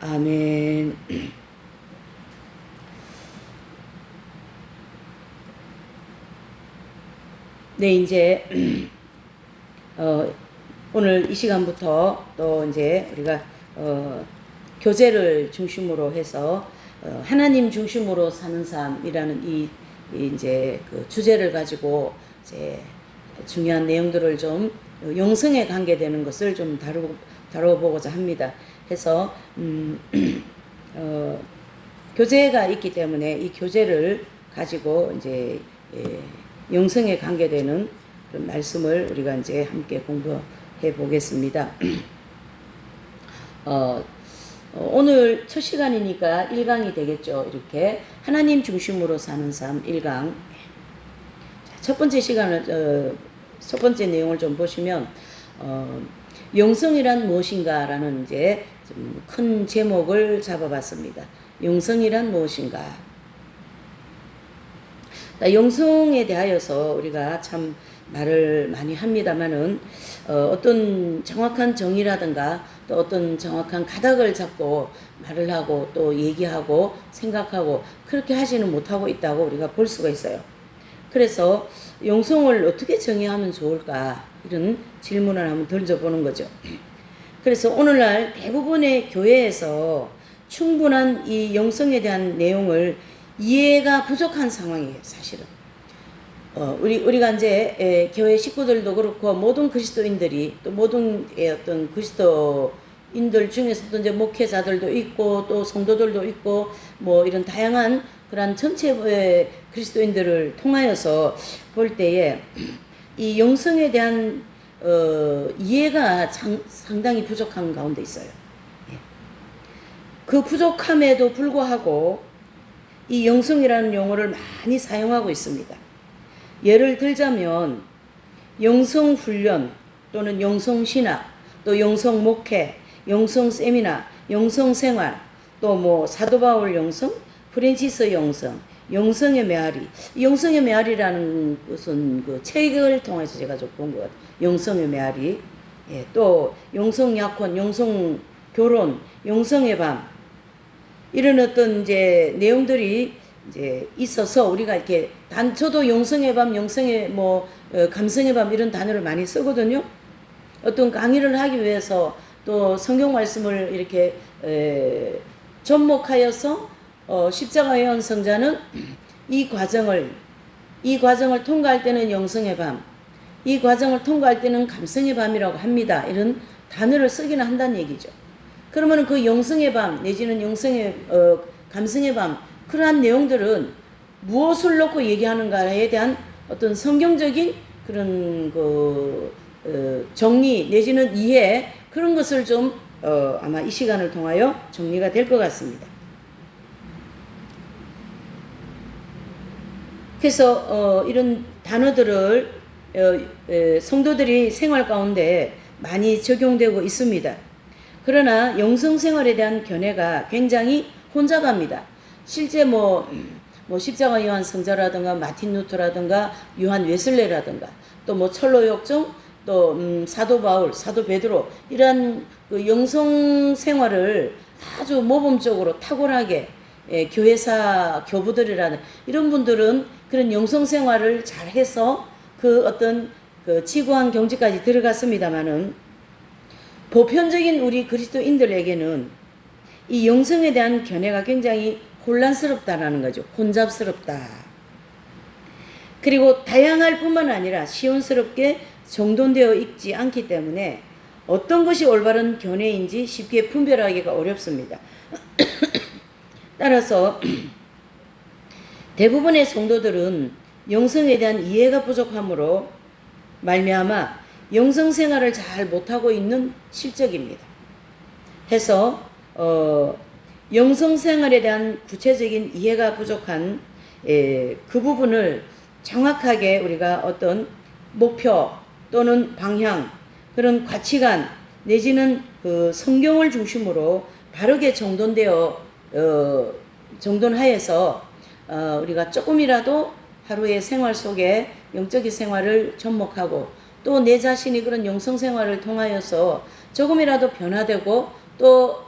아멘. 네, 이제 오늘 이 시간부터 또 이제 우리가 교제를 중심으로 해서 하나님 중심으로 사는 삶이라는 이 이제 그 주제를 가지고 이제 중요한 내용들을 좀 영성에 관계되는 것을 좀 다뤄보고자 합니다. 해서 교제가 있기 때문에 이 교제를 가지고 이제 영성에 관계되는 그런 말씀을 우리가 이제 함께 공부해 보겠습니다. 오늘 첫 시간이니까 1강이 되겠죠. 이렇게 하나님 중심으로 사는 삶 1강. 첫 번째 시간을 첫 번째 내용을 좀 보시면 영성이란 무엇인가라는 이제 좀 큰 제목을 잡아봤습니다. 영성이란 무엇인가? 영성에 대하여서 우리가 참 말을 많이 합니다만은 어떤 정확한 정의라든가 또 어떤 정확한 가닥을 잡고 말을 하고 또 얘기하고 생각하고 그렇게 하지는 못하고 있다고 우리가 볼 수가 있어요. 그래서 영성을 어떻게 정의하면 좋을까 이런 질문을 한번 던져보는 거죠. 그래서 오늘날 대부분의 교회에서 충분한 이 영성에 대한 내용을 이해가 부족한 상황이에요, 사실은. 우리가 이제 교회 식구들도 그렇고 모든 그리스도인들이 또 모든 어떤 그리스도인들 중에서도 이제 목회자들도 있고 또 성도들도 있고 뭐 이런 다양한 그런 전체 그리스도인들을 통하여서 볼 때에 이 영성에 대한 이해가 상당히 부족한 가운데 있어요. 그 부족함에도 불구하고 이 영성이라는 용어를 많이 사용하고 있습니다. 예를 들자면 영성훈련 또는 영성신학 또 영성목회, 영성세미나, 영성생활 또 뭐 사도바울 영성, 프랜시스 영성, 영성의 메아리. 영성의 메아리라는 것은 그 책을 통해서 제가 좀 본 것 같아요. 영성의 메아리. 예, 또 영성약혼, 영성교론, 영성의 밤. 이런 어떤 이제 내용들이 이제 있어서 우리가 이렇게 저도 영성의 밤, 영성의 감성의 밤 이런 단어를 많이 쓰거든요. 어떤 강의를 하기 위해서 또 성경 말씀을 이렇게 접목하여서 십자가의 연성자는 이 과정을 통과할 때는 영성의 밤, 이 과정을 통과할 때는 감성의 밤이라고 합니다. 이런 단어를 쓰기는 한다는 얘기죠. 그러면 그 영성의 밤 내지는 감성의 밤 그러한 내용들은 무엇을 놓고 얘기하는가에 대한 어떤 성경적인 그런 정리 내지는 이해 그런 것을 좀 아마 이 시간을 통하여 정리가 될 것 같습니다. 그래서 이런 단어들을 성도들이 생활 가운데 많이 적용되고 있습니다. 그러나 영성생활에 대한 견해가 굉장히 혼잡합니다. 실제 십자가 요한 성자라든가 마틴 루터라든가 요한 웨슬레라든가 또 철로역정 또 사도 바울, 사도 베드로 이러한 그 영성생활을 아주 모범적으로 탁월하게 교회사 교부들이라는 이런 분들은 그런 영성생활을 잘해서 그 어떤 그 지구한 경지까지 들어갔습니다마는 보편적인 우리 그리스도인들에게는 이 영성에 대한 견해가 굉장히 혼란스럽다라는 거죠. 혼잡스럽다. 그리고 다양할 뿐만 아니라 시온스럽게 정돈되어 있지 않기 때문에 어떤 것이 올바른 견해인지 쉽게 분별하기가 어렵습니다. 따라서 대부분의 성도들은 영성에 대한 이해가 부족함으로 말미암아 영성생활을 잘 못하고 있는 실적입니다. 해서 영성생활에 대한 구체적인 이해가 부족한 그 부분을 정확하게 우리가 어떤 목표 또는 방향 그런 가치관 내지는 그 성경을 중심으로 바르게 정돈하여서 우리가 조금이라도 하루의 생활 속에 영적인 생활을 접목하고 또 내 자신이 그런 영성생활을 통하여서 조금이라도 변화되고 또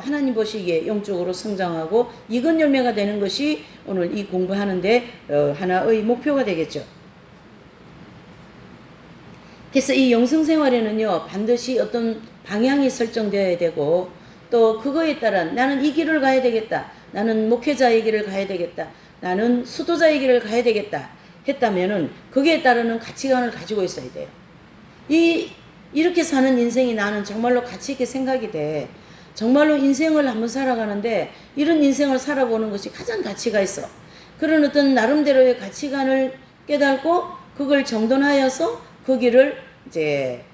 하나님 보시기에 영적으로 성장하고 익은 열매가 되는 것이 오늘 이 공부하는데 하나의 목표가 되겠죠. 그래서 이 영성생활에는요 반드시 어떤 방향이 설정되어야 되고 또 그거에 따라 나는 이 길을 가야 되겠다, 나는 목회자의 길을 가야 되겠다, 나는 수도자의 길을 가야 되겠다 했다면은 거기에 따르는 가치관을 가지고 있어야 돼요. 이렇게 사는 인생이 나는 정말로 가치 있게 생각이 돼. 정말로 인생을 한번 살아가는데 이런 인생을 살아보는 것이 가장 가치가 있어. 그런 어떤 나름대로의 가치관을 깨닫고 그걸 정돈하여서 그 길을 이제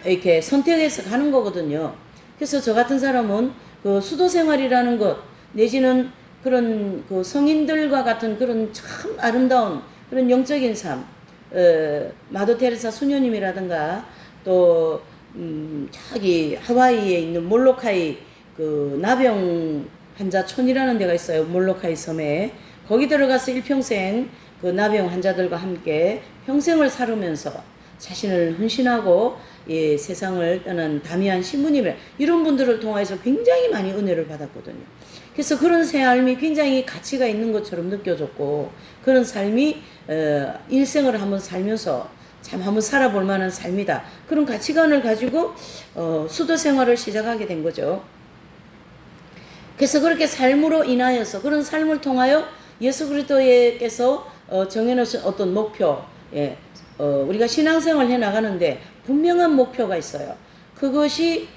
이렇게 선택해서 가는 거거든요. 그래서 저 같은 사람은 그 수도 생활이라는 것 내지는 그런 그 성인들과 같은 그런 참 아름다운 그런 영적인 삶, 마더 테레사 수녀님이라든가 또 저기 하와이에 있는 몰로카이 그 나병 환자촌이라는 데가 있어요. 몰로카이 섬에 거기 들어가서 일평생 그 나병 환자들과 함께 평생을 살으면서 자신을 헌신하고 예, 세상을 떠난 다미안 신부님 이런 분들을 통해서 굉장히 많이 은혜를 받았거든요. 그래서 그런 삶이 굉장히 가치가 있는 것처럼 느껴졌고 그런 삶이 일생을 한번 살면서 참 한번 살아볼 만한 삶이다. 그런 가치관을 가지고 수도 생활을 시작하게 된 거죠. 그래서 그렇게 삶으로 인하여서 그런 삶을 통하여 예수 그리스도께서 정해놓으신 어떤 목표, 예, 우리가 신앙생활 해 나가는데 분명한 목표가 있어요. 그것이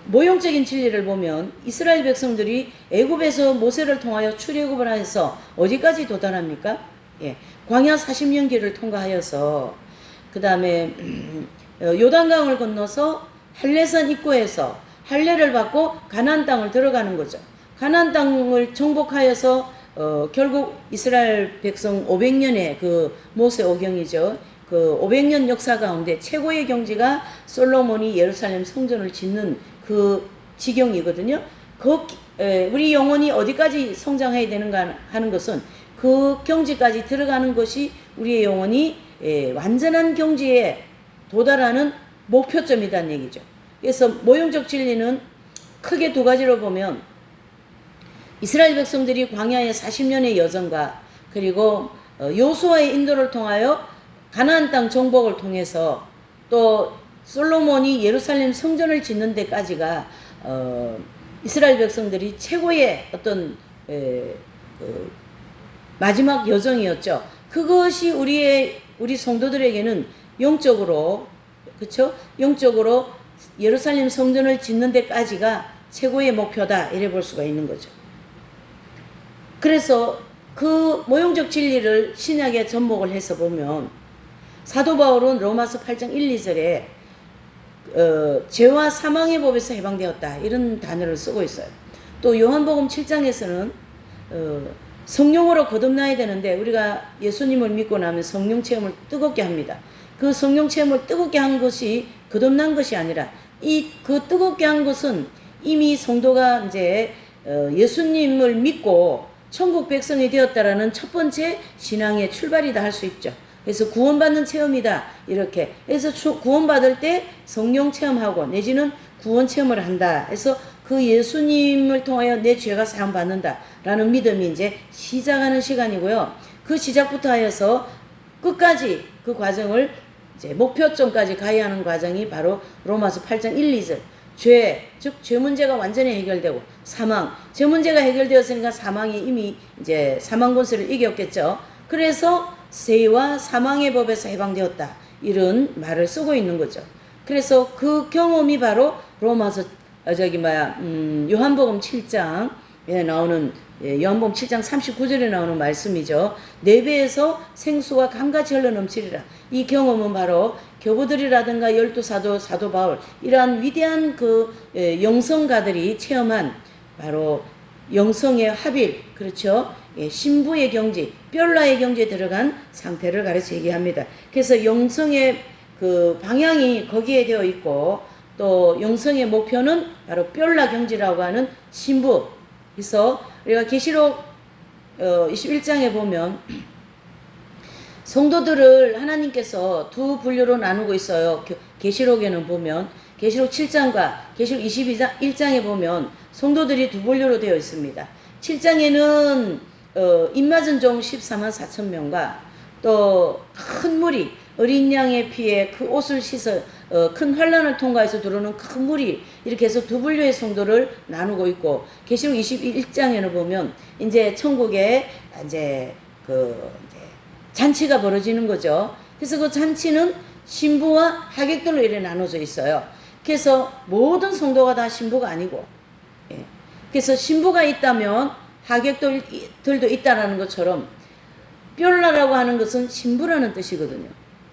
모형적인 진리를 보면 이스라엘 백성들이 애굽에서 모세를 통하여 출애굽을 해서 어디까지 도달합니까? 예, 광야 40년 길을 통과하여서 그 다음에 요단강을 건너서 할례산 입구에서 할례를 받고 가나안 땅을 들어가는 거죠. 가나안 땅을 정복하여서 결국 이스라엘 백성 500년의 그 모세 오경이죠. 그 500년 역사 가운데 최고의 경지가 솔로몬이 예루살렘 성전을 짓는 그 지경이거든요. 우리 영혼이 어디까지 성장해야 되는가 하는 것은 그 경지까지 들어가는 것이 우리의 영혼이 완전한 경지에 도달하는 목표점이라는 얘기죠. 그래서 모형적 진리는 크게 두 가지로 보면 이스라엘 백성들이 광야의 40년의 여정과 그리고 요수아의 인도를 통하여 가나안 땅 정복을 통해서 또 솔로몬이 예루살렘 성전을 짓는 데까지가 이스라엘 백성들이 최고의 어떤 마지막 여정이었죠. 그것이 우리 성도들에게는 영적으로 그렇죠? 영적으로 예루살렘 성전을 짓는 데까지가 최고의 목표다 이래 볼 수가 있는 거죠. 그래서 그 모형적 진리를 신약에 접목을 해서 보면 사도 바울은 로마서 8장 1, 2절에 죄와 사망의 법에서 해방되었다 이런 단어를 쓰고 있어요. 또 요한복음 7장에서는 성령으로 거듭나야 되는데 우리가 예수님을 믿고 나면 성령 체험을 뜨겁게 합니다. 그 성령 체험을 뜨겁게 한 것이 거듭난 것이 아니라 그 뜨겁게 한 것은 이미 성도가 이제 예수님을 믿고 천국 백성이 되었다라는 첫 번째 신앙의 출발이다 할 수 있죠. 그래서 구원받는 체험이다 이렇게 그래서 구원받을 때 성령 체험하고 내지는 구원 체험을 한다 해서 그 예수님을 통하여 내 죄가 사함 받는다 라는 믿음이 이제 시작하는 시간이고요. 그 시작부터 하여서 끝까지 그 과정을 이제 목표점까지 가야 하는 과정이 바로 로마서 8장 1, 2절 즉 죄 문제가 완전히 해결되고 사망 죄 문제가 해결되었으니까 사망이 이미 이제 사망 권세를 이겼겠죠. 그래서 죄와 사망의 법에서 해방되었다 이런 말을 쓰고 있는 거죠. 그래서 그 경험이 바로 로마서 요한복음 7장에 나오는 요한복음 7장 39절에 나오는 말씀이죠. 내 배에서 생수가 강같이 흘러넘치리라. 이 경험은 바로 교부들이라든가 열두 사도 바울 이러한 위대한 그 영성가들이 체험한 바로 영성의 합일 그렇죠. 신부의 경지 뼈라의 경지에 들어간 상태를 가르쳐 얘기합니다. 그래서 영성의 그 방향이 거기에 되어 있고 또 영성의 목표는 바로 뼈라 경지라고 하는 신부. 그래서 우리가 계시록 21장에 보면 성도들을 하나님께서 두 분류로 나누고 있어요. 계시록에는 보면 계시록 7장과 계시록 21장에 보면 성도들이 두 분류로 되어 있습니다. 7장에는 입맞은 종 14만 4천 명과 또 큰 무리, 어린 양의 피에 그 옷을 씻어 큰 환란을 통과해서 들어오는 큰 무리, 이렇게 해서 두 분류의 성도를 나누고 있고, 계시록 21장에는 보면 이제 천국에 이제 잔치가 벌어지는 거죠. 그래서 그 잔치는 신부와 하객들로 이렇게 나눠져 있어요. 그래서 모든 성도가 다 신부가 아니고, 예. 그래서 신부가 있다면 하객들도 있다라는 것처럼 뻬라라고 하는 것은 신부라는 뜻이거든요.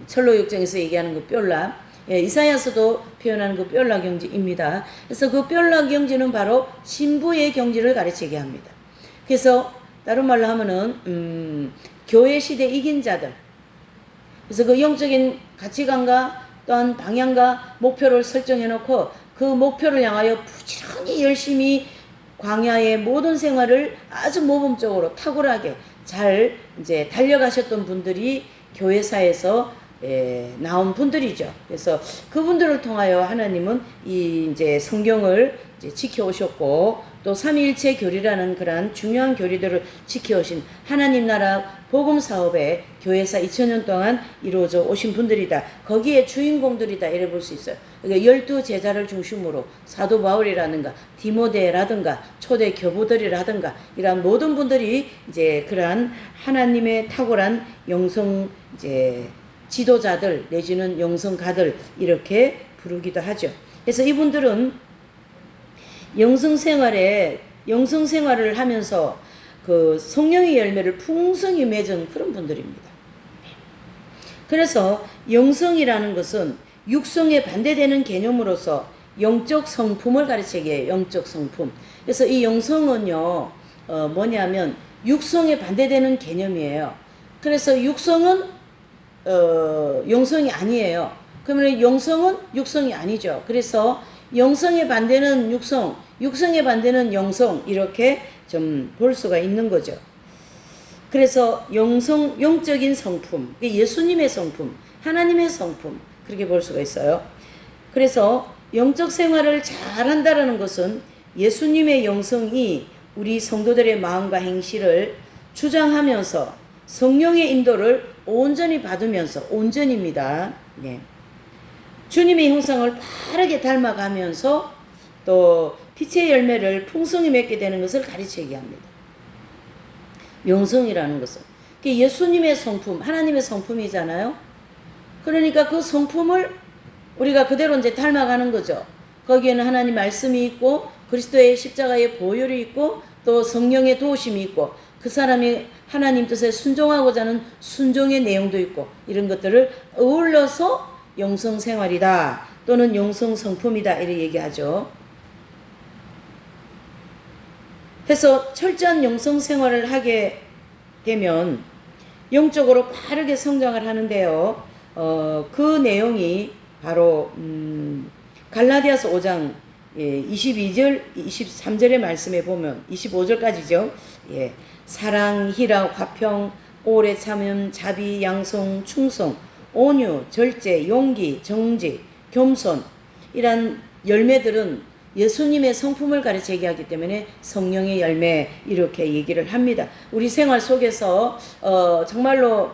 철로육정에서 얘기하는 그 뻬라, 예, 이사야서도 표현하는 그 뻬라 경지입니다. 그래서 그 뻬라 경지는 바로 신부의 경지를 가르치게 합니다. 그래서 다른 말로 하면은 교회 시대 이긴 자들, 그래서 그 영적인 가치관과 또한 방향과 목표를 설정해 놓고 그 목표를 향하여 부지런히 열심히 광야의 모든 생활을 아주 모범적으로 탁월하게 잘 이제 달려가셨던 분들이 교회사에서 나온 분들이죠. 그래서 그분들을 통하여 하나님은 이 이제 성경을 이제 지켜오셨고, 또 삼위일체 교리라는 그러한 중요한 교리들을 지켜오신 하나님 나라 복음 사업에 교회사 2000년 동안 이루어져 오신 분들이다. 거기에 주인공들이다. 이래 볼 수 있어요. 그러니까 12제자를 중심으로 사도 바울이라든가 디모데라든가 초대 교부들이라든가 이러한 모든 분들이 이제 그러한 하나님의 탁월한 영성 이제 지도자들 내지는 영성가들 이렇게 부르기도 하죠. 그래서 이분들은 영성생활을 하면서 그 성령의 열매를 풍성히 맺은 그런 분들입니다. 그래서 영성이라는 것은 육성에 반대되는 개념으로서 영적 성품을 가르치게 해요. 영적 성품. 그래서 이 영성은요, 뭐냐면 육성에 반대되는 개념이에요. 그래서 육성은 영성이 아니에요. 그러면 영성은 육성이 아니죠. 그래서 영성에 반대는 육성, 육성에 반대는 영성, 이렇게 좀 볼 수가 있는 거죠. 그래서 영적인 성품, 예수님의 성품, 하나님의 성품, 그렇게 볼 수가 있어요. 그래서 영적 생활을 잘 한다라는 것은 예수님의 영성이 우리 성도들의 마음과 행실을 주장하면서 성령의 인도를 온전히 받으면서, 온전입니다. 네. 주님의 형상을 바르게 닮아가면서 또 빛의 열매를 풍성히 맺게 되는 것을 가르치게 합니다. 영성이라는 것은 예수님의 성품, 하나님의 성품이잖아요. 그러니까 그 성품을 우리가 그대로 이제 닮아가는 거죠. 거기에는 하나님 말씀이 있고 그리스도의 십자가의 보혈이 있고 또 성령의 도우심이 있고 그 사람이 하나님 뜻에 순종하고자 하는 순종의 내용도 있고, 이런 것들을 어울러서 영성생활이다 또는 영성성품이다 이렇게 얘기하죠. 해서 철저한 영성생활을 하게 되면 영적으로 바르게 성장을 하는데요. 그 내용이 바로 갈라디아서 5장 22절 23절의 말씀에 보면 25절까지죠. 예. 사랑, 희락, 화평, 오래 참음, 자비, 양성, 충성, 온유, 절제, 용기, 정직, 겸손, 이란 열매들은 예수님의 성품을 가르쳐 얘기하기 때문에 성령의 열매 이렇게 얘기를 합니다. 우리 생활 속에서 정말로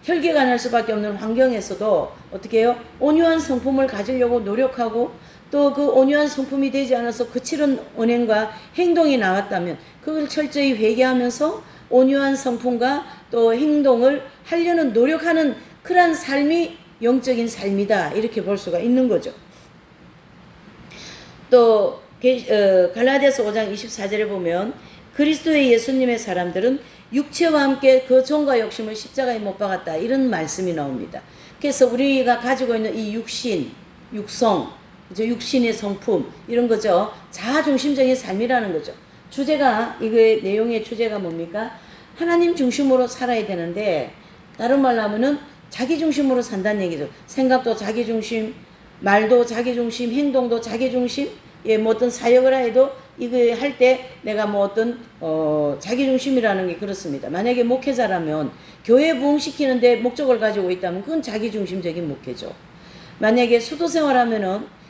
혈기가 날 수밖에 없는 환경에서도 어떻게 해요? 온유한 성품을 가지려고 노력하고, 또 그 온유한 성품이 되지 않아서 거칠은 언행과 행동이 나왔다면 그걸 철저히 회개하면서 온유한 성품과 또 행동을 하려는 노력하는 그러한 삶이 영적인 삶이다 이렇게 볼 수가 있는 거죠. 또 갈라디아서 5장 24절에 보면 그리스도의 예수님의 사람들은 육체와 함께 그 종과 욕심을 십자가에 못 박았다 이런 말씀이 나옵니다. 그래서 우리가 가지고 있는 이 육신, 육성, 육신의 성품 이런 거죠. 자아중심적인 삶이라는 거죠. 주제가, 이거의 내용의 주제가 뭡니까? 하나님 중심으로 살아야 되는데, 다른 말로 하면은 자기 중심으로 산다는 얘기죠. 생각도 자기 중심, 말도 자기 중심, 행동도 자기 중심. 예, 뭐 어떤 사역을 해도 이거 할 때 내가 뭐 어떤 자기 중심이라는 게 그렇습니다. 만약에 목회자라면 교회 부흥시키는데 목적을 가지고 있다면 그건 자기 중심적인 목회죠. 만약에 수도 생활하면은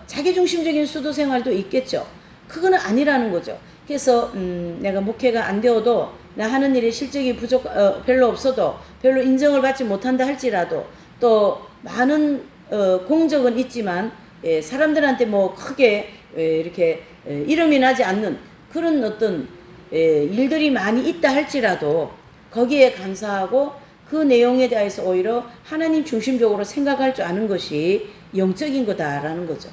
자기중심적인 수도 생활도 있겠죠. 그거는 아니라는 거죠. 그래서 내가 목회가 안 되어도 나 하는 일에 실적이 별로 없어도 별로 인정을 받지 못한다 할지라도 또 많은 공적은 있지만 사람들한테 뭐 크게 이렇게 이름이 나지 않는 그런 어떤 일들이 많이 있다 할지라도 거기에 감사하고 그 내용에 대해서 오히려 하나님 중심적으로 생각할 줄 아는 것이 영적인 거다라는 거죠.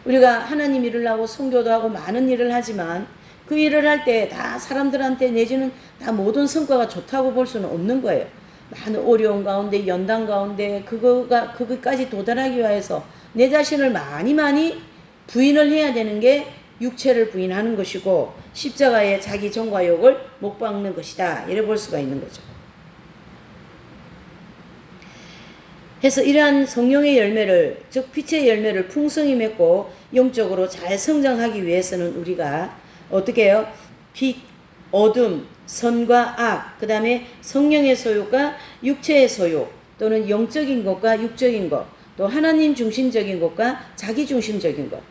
우리가 하나님 일을 하고 선교도 하고 많은 일을 하지만 그 일을 할 때 다 사람들한테 내지는 다 모든 성과가 좋다고 볼 수는 없는 거예요. 많은 어려운 가운데 연단 가운데 그거까지 도달하기 위해서 내 자신을 많이 부인을 해야 되는 게 육체를 부인하는 것이고 십자가에 자기 정과 욕을 못 박는 것이다. 이래 볼 수가 있는 거죠. 해서 이러한 성령의 열매를 즉 빛의 열매를 풍성히 맺고 영적으로 잘 성장하기 위해서는 우리가 어떻게 해요? 빛, 어둠, 선과 악, 그 다음에 성령의 소욕과 육체의 소욕 또는 영적인 것과 육적인 것, 또 하나님 중심적인 것과 자기 중심적인 것,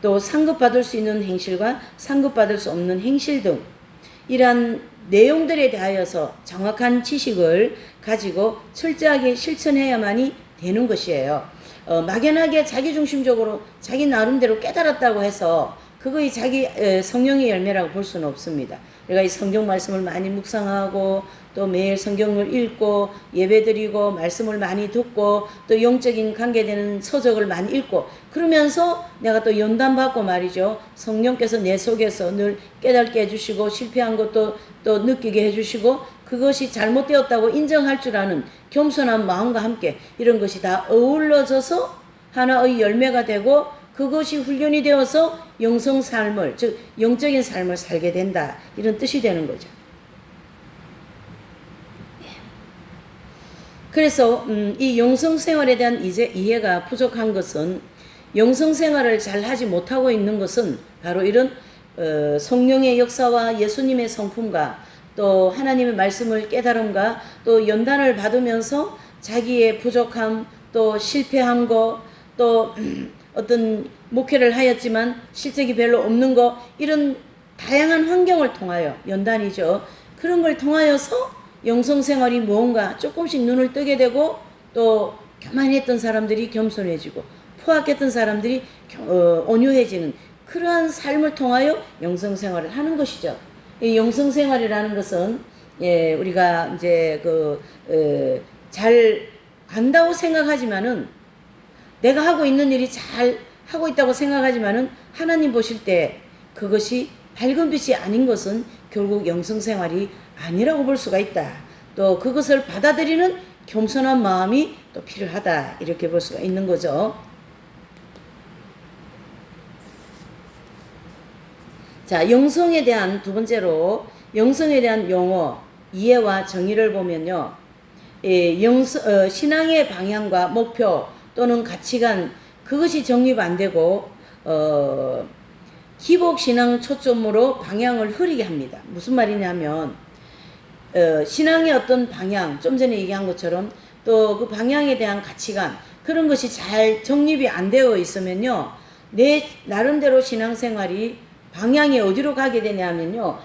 또 상급받을 수 있는 행실과 상급받을 수 없는 행실 등 이러한 내용들에 대하여서 정확한 지식을 가지고 철저하게 실천해야만이 되는 것이에요. 막연하게 자기중심적으로 자기 나름대로 깨달았다고 해서 그거의 자기 성령의 열매라고 볼 수는 없습니다. 우리가 이 성경 말씀을 많이 묵상하고 또 매일 성경을 읽고 예배드리고 말씀을 많이 듣고 또 영적인 관계되는 서적을 많이 읽고 그러면서 내가 또 연단받고 말이죠. 성령께서 내 속에서 늘 깨닫게 해주시고 실패한 것도 또 느끼게 해주시고 그것이 잘못되었다고 인정할 줄 아는 겸손한 마음과 함께 이런 것이 다 어우러져서 하나의 열매가 되고 그것이 훈련이 되어서 영성 삶을 즉 영적인 삶을 살게 된다 이런 뜻이 되는 거죠. 그래서 이 영성 생활에 대한 이해가 부족한 것은 영성 생활을 잘 하지 못하고 있는 것은 바로 이런 성령의 역사와 예수님의 성품과 또 하나님의 말씀을 깨달음과 또 연단을 받으면서 자기의 부족함 또 실패한 거 또 어떤 목회를 하였지만 실적이 별로 없는 거 이런 다양한 환경을 통하여 연단이죠. 그런 걸 통하여서 영성생활이 무언가 조금씩 눈을 뜨게 되고 또 가만히 했던 사람들이 겸손해지고 포악했던 사람들이 온유해지는 그러한 삶을 통하여 영성생활을 하는 것이죠. 이 영성생활이라는 것은 우리가 이제 잘 안다고 생각하지만은 내가 하고 있는 일이 잘 하고 있다고 생각하지만은 하나님 보실 때 그것이 밝은 빛이 아닌 것은 결국 영성생활이 아니라고 볼 수가 있다. 또 그것을 받아들이는 겸손한 마음이 또 필요하다. 이렇게 볼 수가 있는 거죠. 자, 영성에 대한 두 번째로 영성에 대한 용어, 이해와 정의를 보면요. 신앙의 방향과 목표 또는 가치관 그것이 정립 안 되고 기복신앙 초점으로 방향을 흐리게 합니다. 무슨 말이냐면 신앙의 어떤 방향 좀 전에 얘기한 것처럼 또 그 방향에 대한 가치관 그런 것이 잘 정립이 안 되어 있으면요. 내 나름대로 신앙생활이 방향이 어디로 가게 되냐면요.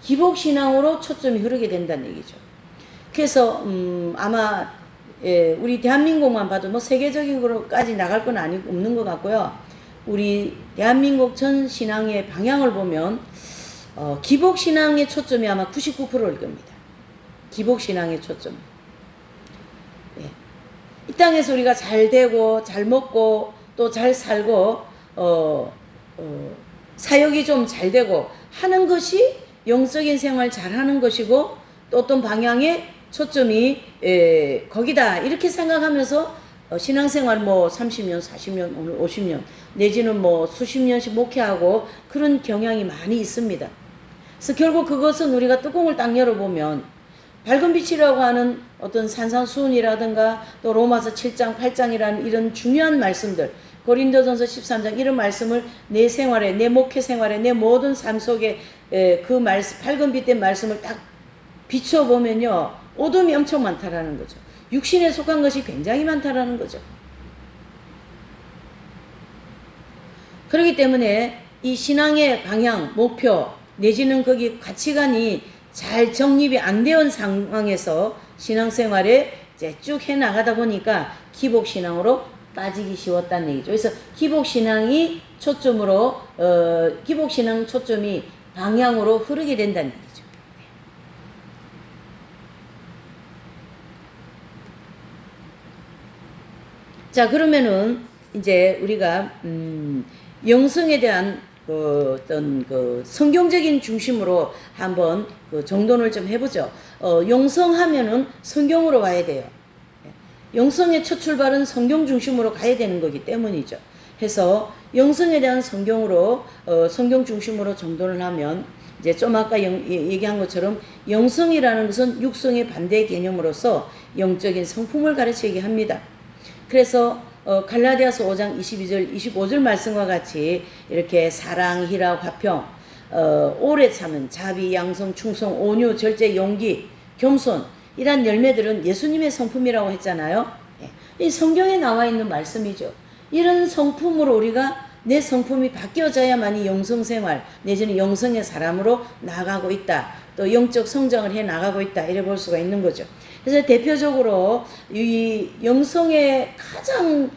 기복신앙으로 초점이 흐르게 된다는 얘기죠. 그래서 아마 우리 대한민국만 봐도 뭐 세계적인 거로까지 나갈 건 없는 것 같고요. 우리 대한민국 전 신앙의 방향을 보면 기복신앙의 초점이 아마 99%일 겁니다. 기복신앙의 초점. 이 땅에서 우리가 잘 되고 잘 먹고 또 잘 살고 사역이 좀 잘 되고 하는 것이 영적인 생활 잘하는 것이고 또 어떤 방향의 초점이 거기다 이렇게 생각하면서 신앙생활 뭐 30년, 40년, 오늘 50년 내지는 뭐 수십 년씩 목회하고 그런 경향이 많이 있습니다. 그래서 결국 그것은 우리가 뚜껑을 딱 열어보면 밝은 빛이라고 하는 어떤 산상수훈이라든가 또 로마서 7장, 8장이라는 이런 중요한 말씀들 고린도전서 13장 이런 말씀을 내 생활에 내 목회 생활에 내 모든 삶 속에 그 말씀 밝은 빛된 말씀을 딱 비춰보면요. 어둠이 엄청 많다라는 거죠. 육신에 속한 것이 굉장히 많다라는 거죠. 그렇기 때문에 이 신앙의 방향, 목표 내지는 거기 가치관이 잘 정립이 안 되는 상황에서 신앙생활에 이제 쭉 해나가다 보니까 기복신앙으로 빠지기 쉬웠다는 얘기죠. 그래서 기복신앙이 초점으로 기복신앙 초점이 방향으로 흐르게 된다는 얘기죠. 자, 그러면은 이제 우리가 영성에 대한 어떤 성경적인 중심으로 한번 정돈을 좀 해보죠. 영성하면은 성경으로 와야 돼요. 영성의 첫 출발은 성경 중심으로 가야 되는 거기 때문이죠. 해서 영성에 대한 성경으로 성경 중심으로 정돈을 하면 이제 좀 아까 얘기한 것처럼 영성이라는 것은 육성의 반대 개념으로서 영적인 성품을 가르치게 합니다. 그래서 갈라디아서 5장 22절 25절 말씀과 같이 이렇게 사랑, 희락, 화평, 오래 참은 자비, 양성, 충성, 온유, 절제, 용기, 겸손 이란 열매들은 예수님의 성품이라고 했잖아요. 이 성경에 나와 있는 말씀이죠. 이런 성품으로 우리가 내 성품이 바뀌어져야만이 영성생활 내지는 영성의 사람으로 나아가고 있다. 또 영적 성장을 해 나가고 있다. 이래 볼 수가 있는 거죠. 그래서 대표적으로 이 영성에 가장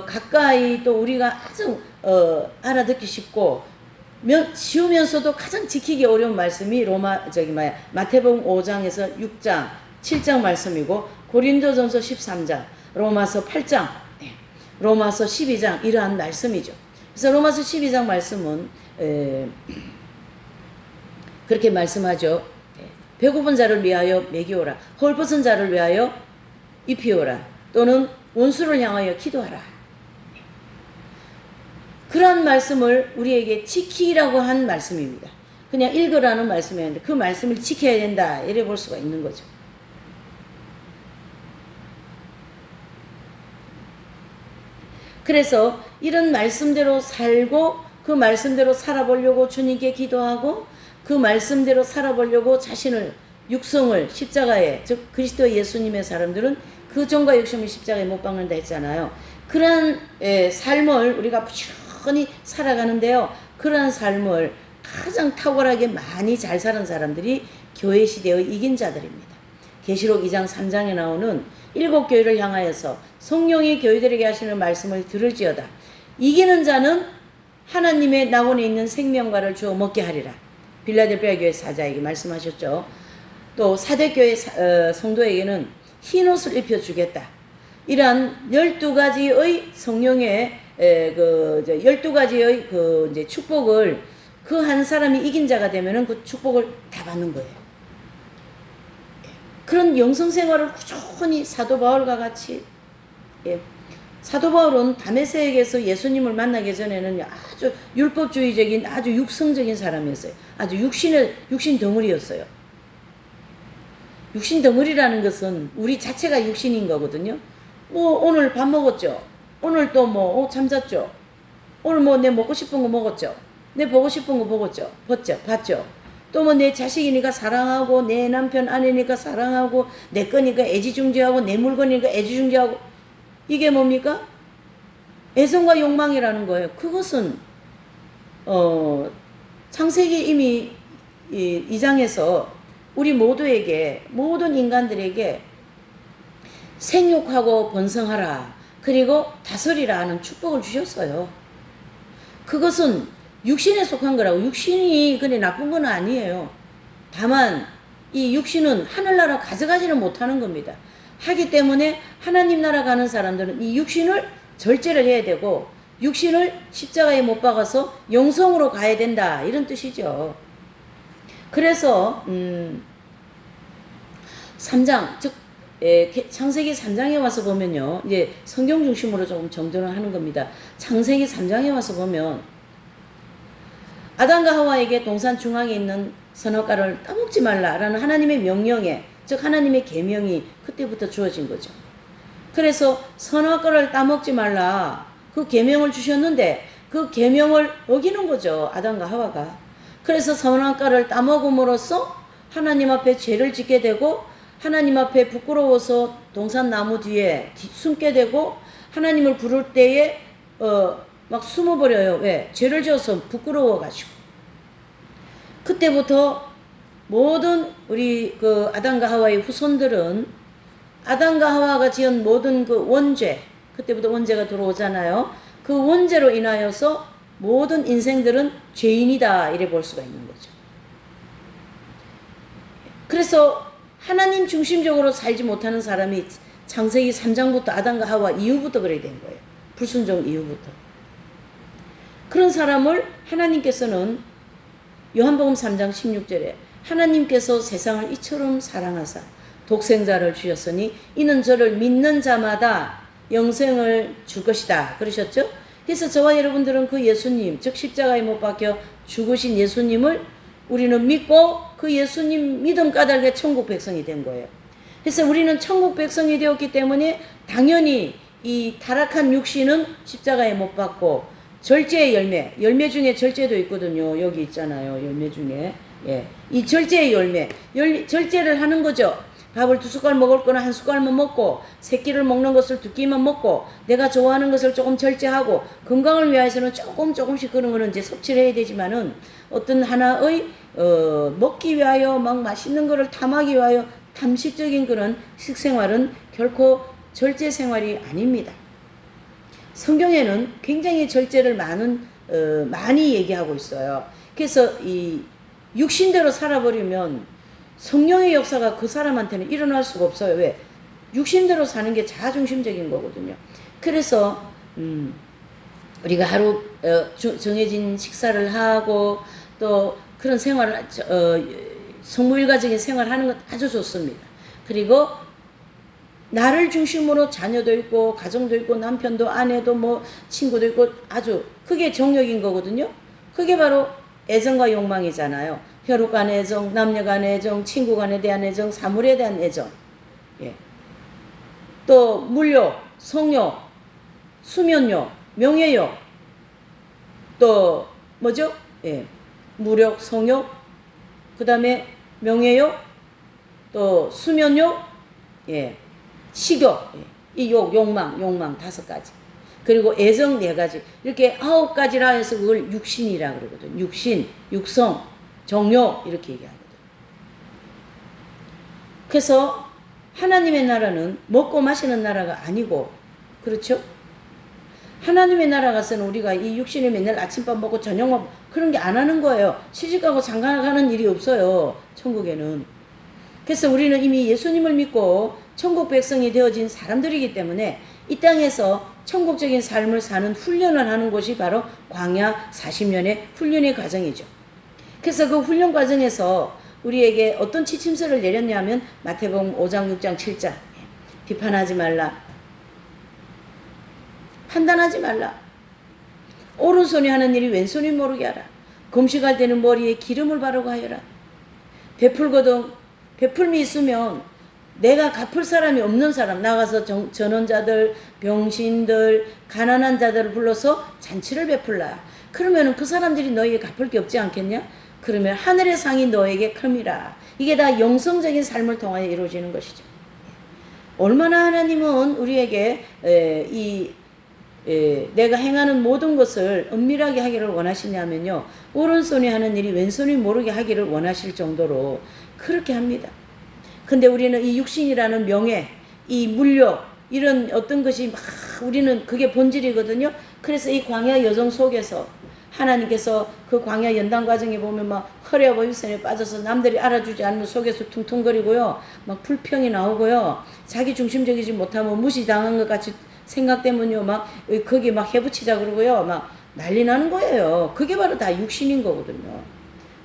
가까이 또 우리가 아주 알아듣기 쉽고 쉬우면서도 가장 지키기 어려운 말씀이 마태복음 5장에서 6장 7장 말씀이고 고린도전서 13장 로마서 8장 로마서 12장 이러한 말씀이죠. 그래서 로마서 12장 말씀은 그렇게 말씀하죠. 배고픈 자를 위하여 먹이오라. 헐벗은 자를 위하여 입히오라. 또는 원수를 향하여 기도하라. 그러한 말씀을 우리에게 지키라고 한 말씀입니다. 그냥 읽으라는 말씀이었는데 그 말씀을 지켜야 된다. 이래 볼 수가 있는 거죠. 그래서 이런 말씀대로 살고 그 말씀대로 살아보려고 주님께 기도하고 그 말씀대로 살아보려고 자신을 육성을 십자가에 즉 그리스도 예수님의 사람들은 그 정과 욕심을 십자가에 못 박는다 했잖아요. 그러한 삶을 우리가 부지런히 살아가는데요. 그러한 삶을 가장 탁월하게 많이 잘 사는 사람들이 교회 시대의 이긴 자들입니다. 계시록 2장 3장에 나오는 7교회를 향하여서 성령이 교회들에게 하시는 말씀을 들을지어다. 이기는 자는 하나님의 낙원에 있는 생명과를 주어 먹게 하리라. 빌라델피아 교회 사자에게 말씀하셨죠. 또 사대교회 성도에게는 흰옷을 입혀주겠다. 이러한 12가지의 성령의 12가지의 이제 축복을 그 한 사람이 이긴 자가 되면은 그 축복을 다 받는 거예요. 그런 영성생활을 꾸준히 사도 바울과 같이 사도 바울은 다메섹에서 예수님을 만나기 전에는 아주 율법주의적인 아주 육성적인 사람이었어요. 아주 육신 덩어리였어요. 육신 덩어리라는 것은 우리 자체가 육신인 거거든요. 오늘 밥 먹었죠. 오늘 또 잠잤죠. 오늘 내 먹고 싶은 거 먹었죠. 내 보고 싶은 거 봤죠. 또 내 자식이니까 사랑하고 내 남편 아내니까 사랑하고 내 거니까 애지중지하고 내 물건이니까 애지중지하고 이게 뭡니까? 애성과 욕망이라는 거예요. 그것은 창세기 이미 2장에서 우리 모두에게 모든 인간들에게 생육하고 번성하라 그리고 다스리라 하는 축복을 주셨어요. 그것은 육신에 속한 거라고. 육신이 그래 나쁜 건 아니에요. 다만 이 육신은 하늘나라 가져가지는 못하는 겁니다. 하기 때문에 하나님 나라 가는 사람들은 이 육신을 절제를 해야 되고 육신을 십자가에 못 박아서 영성으로 가야 된다 이런 뜻이죠. 그래서 3장 즉 창세기 3장에 와서 보면요. 이제 성경 중심으로 좀 정돈을 하는 겁니다. 창세기 3장에 와서 보면 아담과 하와에게 동산 중앙에 있는 선악과를 따먹지 말라라는 하나님의 명령에 즉 하나님의 계명이 그때부터 주어진 거죠. 그래서 선악과를 따먹지 말라 그 계명을 주셨는데 그 계명을 어기는 거죠. 아담과 하와가. 그래서 선악과를 따먹음으로써 하나님 앞에 죄를 짓게 되고 하나님 앞에 부끄러워서 동산 나무 뒤에 숨게 되고 하나님을 부를 때에 막 숨어버려요. 왜? 죄를 지어서 부끄러워가지고. 그때부터 모든 우리 그 아담과 하와의 후손들은 아담과 하와가 지은 모든 그 원죄, 그때부터 원죄가 들어오잖아요. 그 원죄로 인하여서 모든 인생들은 죄인이다 이래 볼 수가 있는 거죠. 그래서 하나님 중심적으로 살지 못하는 사람이 창세기 3장부터 아담과 하와 이후부터 그래 된 거예요. 불순종 이후부터. 그런 사람을 하나님께서는 요한복음 3장 16절에 하나님께서 세상을 이처럼 사랑하사 독생자를 주셨으니 이는 저를 믿는 자마다 영생을 줄 것이다 그러셨죠? 그래서 저와 여러분들은 그 예수님, 즉 십자가에 못 박혀 죽으신 예수님을 우리는 믿고 그 예수님 믿음 까닭에 천국 백성이 된 거예요. 그래서 우리는 천국 백성이 되었기 때문에 당연히 이 타락한 육신은 십자가에 못 박고 절제의 열매 중에 절제도 있거든요. 여기 있잖아요. 열매 중에. 예. 이 절제의 절제를 하는 거죠. 밥을 2숟갈 먹을 거는 1숟갈만 먹고, 새끼를 먹는 것을 2끼만 먹고, 내가 좋아하는 것을 조금 절제하고, 건강을 위해서는 조금씩 그런 거는 이제 섭취를 해야 되지만은, 어떤 하나의, 먹기 위하여 막 맛있는 거를 탐하기 위하여 탐식적인 그런 식생활은 결코 절제 생활이 아닙니다. 성경에는 굉장히 절제를 많이 얘기하고 있어요. 그래서 이 육신대로 살아버리면 성령의 역사가 그 사람한테는 일어날 수가 없어요. 왜? 육신대로 사는 게 자중심적인 거거든요. 그래서 우리가 하루 정해진 식사를 하고 또 그런 생활을 성무일가적인 생활을 하는 건 아주 좋습니다. 그리고 나를 중심으로 자녀도 있고 가정도 있고 남편도 아내도 뭐 친구도 있고 아주 그게 정욕인 거거든요. 그게 바로 애정과 욕망이잖아요. 혈육 간의 애정, 남녀 간의 애정, 친구 간에 대한 애정, 사물에 대한 애정. 예. 또 물욕, 성욕, 수면욕, 명예욕. 또 뭐죠? 예. 물욕, 성욕, 그다음에 명예욕, 또 수면욕, 예. 식욕, 예. 이 욕망 5가지. 그리고 애정 4가지. 이렇게 9가지라 해서 그걸 육신이라 그러거든. 육신, 육성, 정욕 이렇게 얘기하거든. 그래서 하나님의 나라는 먹고 마시는 나라가 아니고, 그렇죠? 하나님의 나라 가서는 우리가 이 육신을 맨날 아침밥 먹고 저녁 먹고 그런 게 안 하는 거예요. 시집가고 장가가는 일이 없어요. 천국에는. 그래서 우리는 이미 예수님을 믿고 천국 백성이 되어진 사람들이기 때문에 이 땅에서 천국적인 삶을 사는 훈련을 하는 곳이 바로 광야 40년의 훈련의 과정이죠. 그래서 그 훈련 과정에서 우리에게 어떤 지침서를 내렸냐면 마태복음 5장, 6장, 7장. 비판하지 말라. 판단하지 말라. 오른손이 하는 일이 왼손이 모르게 하라. 금식할 때는 머리에 기름을 바르고 하여라. 베풀거든 베풀미 있으면 내가 갚을 사람이 없는 사람 나가서 전원자들, 병신들, 가난한 자들을 불러서 잔치를 베풀라. 그러면 그 사람들이 너에게 갚을 게 없지 않겠냐? 그러면 하늘의 상이 너에게 큼이라. 이게 다 영성적인 삶을 통하여 이루어지는 것이죠. 얼마나 하나님은 우리에게 내가 행하는 모든 것을 은밀하게 하기를 원하시냐면요. 오른손이 하는 일이 왼손이 모르게 하기를 원하실 정도로 그렇게 합니다. 근데 우리는 이 육신이라는 명예, 이 물욕, 이런 어떤 것이 막 우리는 그게 본질이거든요. 그래서 이 광야 여정 속에서 하나님께서 그 광야 연단 과정에 보면 막 허리하고 일선에 빠져서 남들이 알아주지 않는 속에서 퉁퉁거리고요. 막 불평이 나오고요. 자기 중심적이지 못하면 무시당한 것 같이 생각되면요. 막 거기 막 해붙이자 그러고요. 막 난리 나는 거예요. 그게 바로 다 육신인 거거든요.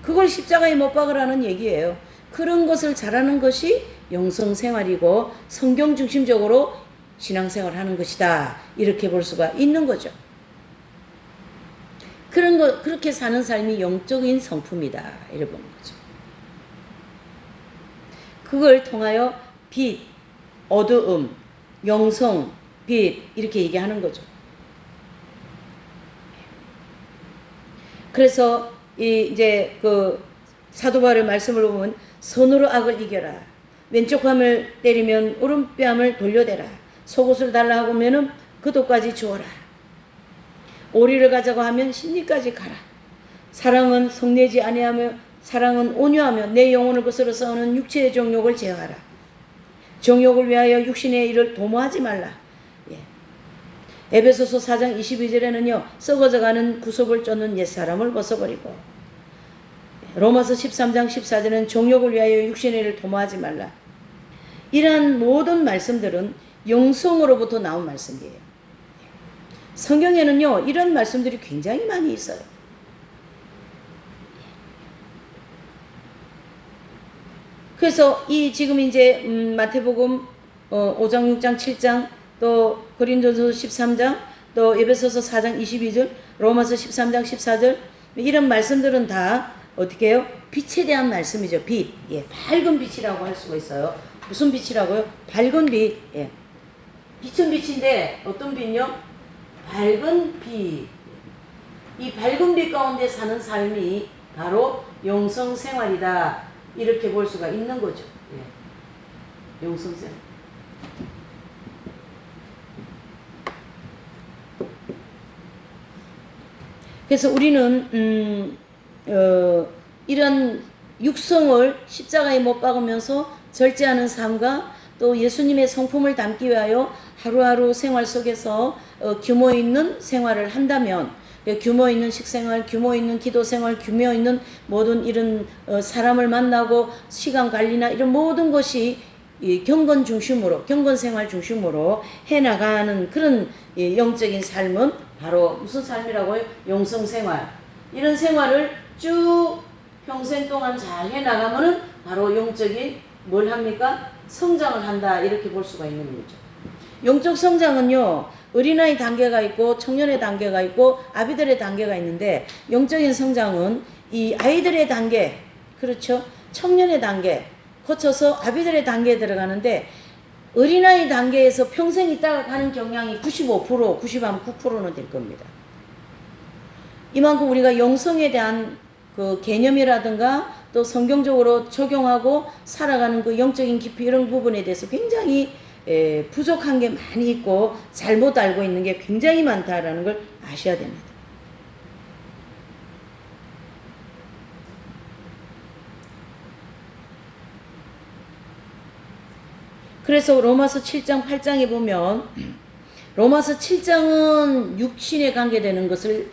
그걸 십자가에 못 박으라는 얘기예요. 그런 것을 잘하는 것이 영성생활이고 성경 중심적으로 신앙생활을 하는 것이다. 이렇게 볼 수가 있는 거죠. 그렇게 사는 삶이 영적인 성품이다. 이렇게 보는 거죠. 그걸 통하여 빛, 어두움, 영성, 빛 이렇게 얘기하는 거죠. 그래서 이제 그 사도 바울의 말씀을 보면 선으로 악을 이겨라. 왼쪽 뺨을 때리면 오른뺨을 돌려대라. 속옷을 달라 하면은 그 돈까지 주어라. 오리를 가자고 하면 심리까지 가라. 사랑은 성내지 아니하며 사랑은 온유하며 내 영혼을 거스러 싸우는 육체의 정욕을 제어하라. 정욕을 위하여 육신의 일을 도모하지 말라. 예. 에베소서 4장 22절에는요. 썩어져가는 구속을 쫓는 옛사람을 벗어버리고, 로마서 13장 14절에는 정욕을 위하여 육신의 일을 도모하지 말라. 이러한 모든 말씀들은 영성으로부터 나온 말씀이에요. 성경에는요. 이런 말씀들이 굉장히 많이 있어요. 그래서 이 지금 이제 마태복음 5장, 6장, 7장, 또 고린도서 13장, 또 에베소서 4장 22절, 로마서 13장 14절, 이런 말씀들은 다 어떻게 해요? 빛에 대한 말씀이죠. 빛. 예, 밝은 빛이라고 할 수가 있어요. 무슨 빛이라고요? 밝은 빛. 예. 빛은 빛인데 어떤 빛요? 밝은 빛. 이 밝은 빛 가운데 사는 삶이 바로 영성 생활이다. 이렇게 볼 수가 있는 거죠. 예. 영성 생활. 그래서 우리는 이런 육성을 십자가에 못 박으면서 절제하는 삶과 또 예수님의 성품을 담기 위하여 하루하루 생활 속에서 규모 있는 생활을 한다면, 규모 있는 식생활, 규모 있는 기도생활, 규모 있는 모든 이런 사람을 만나고 시간 관리나 이런 모든 것이 경건 중심으로, 경건 생활 중심으로 해나가는 그런 영적인 삶은 바로 무슨 삶이라고요? 영성 생활. 이런 생활을 쭉 평생 동안 잘 해나가면은 바로 영적인 뭘 합니까? 성장을 한다. 이렇게 볼 수가 있는 거죠. 영적 성장은요, 어린아이 단계가 있고 청년의 단계가 있고 아비들의 단계가 있는데, 영적인 성장은 이 아이들의 단계, 그렇죠? 청년의 단계 거쳐서 아비들의 단계에 들어가는데, 어린아이 단계에서 평생 있다가 가는 경향이 95%, 99%는 될 겁니다. 이만큼 우리가 영성에 대한 그 개념이라든가 또 성경적으로 적용하고 살아가는 그 영적인 깊이, 이런 부분에 대해서 굉장히 부족한 게 많이 있고 잘못 알고 있는 게 굉장히 많다라는 걸 아셔야 됩니다. 그래서 로마서 7장 8장에 보면, 로마서 7장은 육신에 관계되는 것을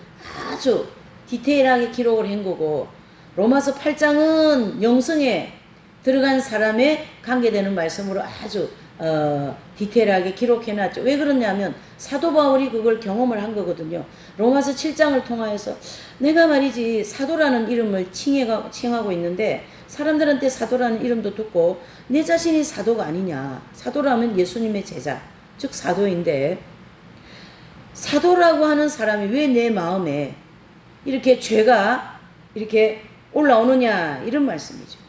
아주 디테일하게 기록을 한 거고, 로마서 8장은 영성에 들어간 사람에 관계되는 말씀으로 아주 디테일하게 기록해놨죠. 왜 그러냐면 사도 바울이 그걸 경험을 한 거거든요. 로마서 7장을 통하여서 내가 말이지 사도라는 이름을 칭하고 있는데, 사람들한테 사도라는 이름도 듣고 내 자신이 사도가 아니냐. 사도라면 예수님의 제자, 즉 사도인데, 사도라고 하는 사람이 왜 내 마음에 이렇게 죄가 이렇게 올라오느냐, 이런 말씀이죠.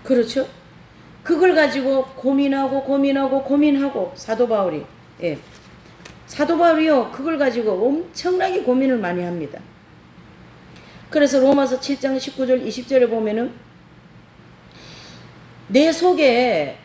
그렇죠? 그걸 가지고 고민하고 사도 바울이, 예, 사도 바울이요 그걸 가지고 엄청나게 고민을 많이 합니다. 그래서 로마서 7장 19절 20절에 보면은 내 속에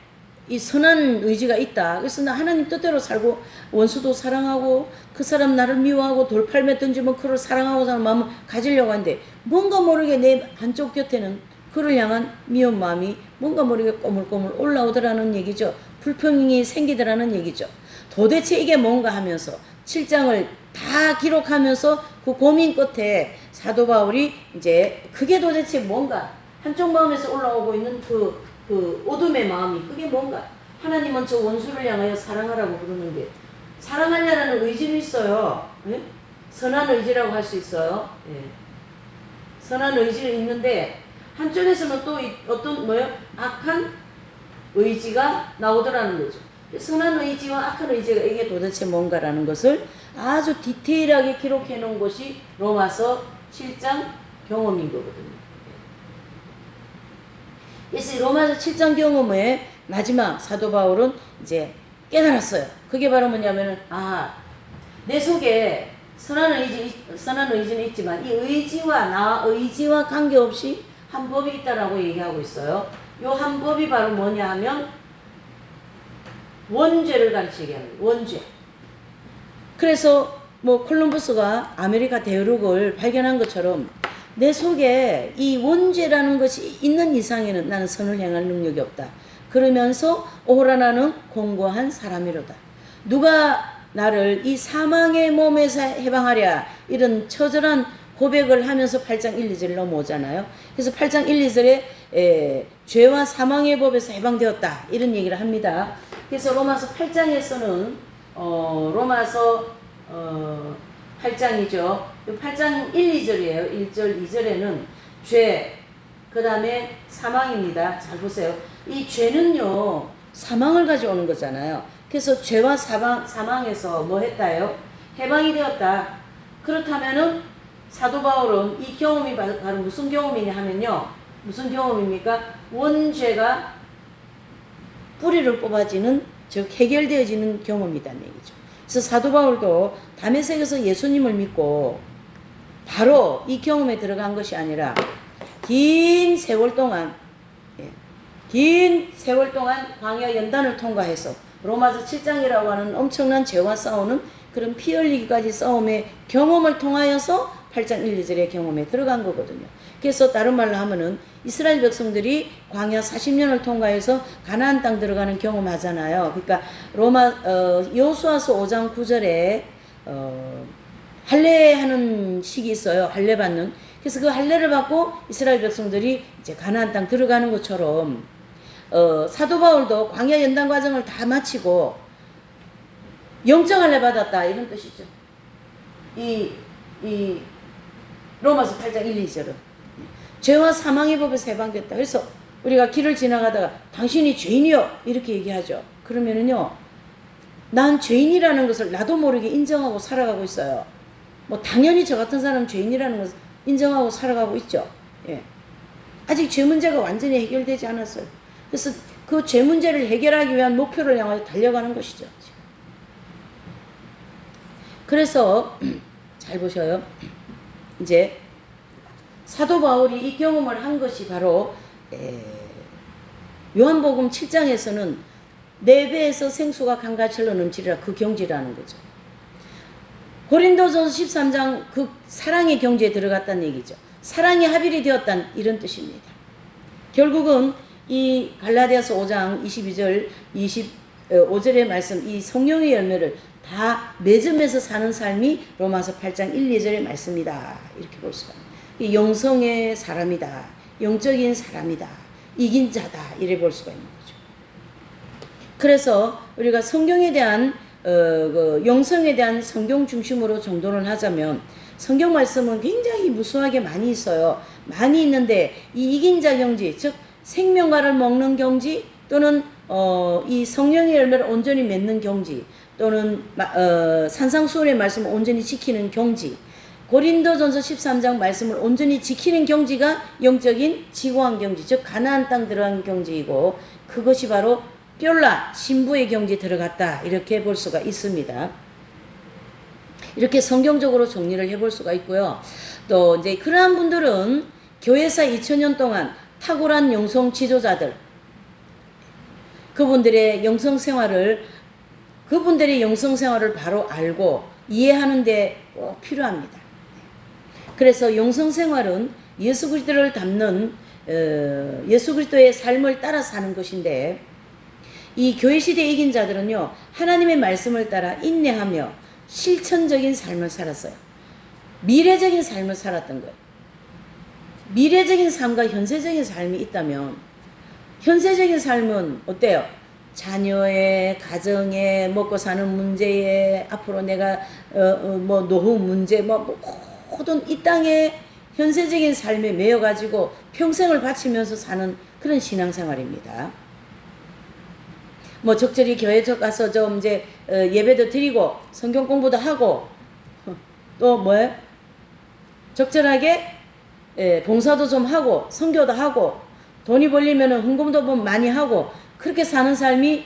이 선한 의지가 있다. 그래서 나 하나님 뜻대로 살고 원수도 사랑하고 그 사람 나를 미워하고 돌팔매 던지면 그를 사랑하고 사는 마음을 가지려고 하는데, 뭔가 모르게 내 한쪽 곁에는 그를 향한 미운 마음이 뭔가 모르게 꼬물꼬물 올라오더라는 얘기죠. 불평이 생기더라는 얘기죠. 도대체 이게 뭔가 하면서 7장을 다 기록하면서 그 고민 끝에 사도 바울이 이제 그게 도대체 뭔가, 한쪽 마음에서 올라오고 있는 그 어둠의 마음이 그게 뭔가, 하나님은 저 원수를 향하여 사랑하라고 그러는데 사랑하려는 의지는 있어요. 예? 선한 의지라고 할 수 있어요. 예. 선한 의지는 있는데 한쪽에서는 또 어떤 악한 의지가 나오더라는 거죠. 선한 의지와 악한 의지가 이게 도대체 뭔가라는 것을 아주 디테일하게 기록해 놓은 것이 로마서 7장 경험인 거거든요. 그래서 로마서 7장 경험의 마지막 사도 바울은 이제 깨달았어요. 그게 바로 뭐냐면은, 내 속에 선한 의지는 있지만 이 의지와 관계없이 한 법이 있다라고 얘기하고 있어요. 요 한 법이 바로 뭐냐 하면 원죄를 가르치게 합니다. 원죄. 그래서 뭐 콜럼버스가 아메리카 대륙을 발견한 것처럼 내 속에 이 원죄라는 것이 있는 이상에는 나는 선을 행할 능력이 없다. 그러면서 오호라 나는 공고한 사람이로다. 누가 나를 이 사망의 몸에서 해방하랴, 이런 처절한 고백을 하면서 8장 1, 2절을 넘어오잖아요. 그래서 8장 1, 2절에 죄와 사망의 법에서 해방되었다, 이런 얘기를 합니다. 그래서 로마서 8장에서는 로마서 8장이죠. 8장 1, 2절이에요. 1절, 2절에는 죄, 그 다음에 사망입니다. 잘 보세요. 이 죄는요, 사망을 가져오는 거잖아요. 그래서 죄와 사망에서 뭐 했다요? 해방이 되었다. 그렇다면은 사도 바울은 이 경험이 바로 무슨 경험이냐 하면요. 무슨 경험입니까? 원죄가 뿌리를 뽑아지는, 즉 해결되어지는 경험이라는 얘기죠. 그래서 사도 바울도 다메섹에서 예수님을 믿고 바로 이 경험에 들어간 것이 아니라 긴 세월 동안 광야 연단을 통과해서 로마서 7장이라고 하는 엄청난 죄와 싸우는 그런 피 흘리기까지 싸움의 경험을 통하여서 8장 1, 2절의 경험에 들어간 거거든요. 그래서 다른 말로 하면은 이스라엘 백성들이 광야 40년을 통과해서 가나안 땅 들어가는 경험하잖아요. 그러니까 여호수아서 5장 9절에 할례하는 시기 있어요. 할례 받는. 그래서 그 할례를 받고 이스라엘 백성들이 이제 가나안 땅 들어가는 것처럼 사도 바울도 광야 연단 과정을 다 마치고 영적 할례 받았다, 이런 뜻이죠. 이 로마서 8장 1, 2절은 죄와 사망의 법에서 해방됐다. 그래서 우리가 길을 지나가다가 당신이 죄인이요, 이렇게 얘기하죠. 그러면은요, 난 죄인이라는 것을 나도 모르게 인정하고 살아가고 있어요. 뭐 당연히 저 같은 사람 죄인이라는 것을 인정하고 살아가고 있죠. 예. 아직 죄 문제가 완전히 해결되지 않았어요. 그래서 그 죄 문제를 해결하기 위한 목표를 향하여 달려가는 것이죠. 그래서 잘 보셔요. 이제 사도 바울이 이 경험을 한 것이 바로 요한복음 7장에서는 내 배에서 생수가 강같이 흘러 넘치리라, 그 경지라는 거죠. 고린도전서 13장 그 사랑의 경지에 들어갔다는 얘기죠. 사랑이 합일이 되었다는 이런 뜻입니다. 결국은 이 갈라디아서 5장 22절 25절의 말씀, 이 성령의 열매를 다 맺으면서 사는 삶이 로마서 8장 1, 2절의 말씀이다, 이렇게 볼 수가 있습니다. 이 영성의 사람이다, 영적인 사람이다, 이긴 자다, 이래 볼 수가 있는 거죠. 그래서 우리가 성경에 대한 영성에 대한 성경 중심으로 정돈을 하자면 성경 말씀은 굉장히 무수하게 많이 있어요. 많이 있는데 이 이긴 자 경지, 즉 생명과를 먹는 경지, 또는 이 성령의 열매를 온전히 맺는 경지, 또는 산상수훈의 말씀을 온전히 지키는 경지, 고린도전서 13장 말씀을 온전히 지키는 경지가 영적인 지고한 경지, 즉 가나안 땅 들어간 경지이고, 그것이 바로 뻬라 신부의 경지에 들어갔다, 이렇게 볼 수가 있습니다. 이렇게 성경적으로 정리를 해볼 수가 있고요. 또 이제 그러한 분들은 교회사 2000년 동안 탁월한 영성 지도자들, 그분들의 영성 생활을 바로 알고 이해하는 데 꼭 필요합니다. 그래서 영성 생활은 예수 그리스도를 닮는 예수 그리스도의 삶을 따라 사는 것인데, 이 교회 시대에 이긴 자들은요, 하나님의 말씀을 따라 인내하며 실천적인 삶을 살았어요. 미래적인 삶을 살았던 거예요. 미래적인 삶과 현세적인 삶이 있다면, 현세적인 삶은 어때요? 자녀의, 가정의, 먹고 사는 문제에, 앞으로 내가 뭐 노후 문제, 모든 이 땅의 현세적인 삶에 매여가지고 평생을 바치면서 사는 그런 신앙생활입니다. 뭐 적절히 교회 가서 좀 이제 예배도 드리고 성경 공부도 하고, 또 뭐예요? 적절하게 봉사도 좀 하고 선교도 하고, 돈이 벌리면은 헌금도 좀 많이 하고, 그렇게 사는 삶이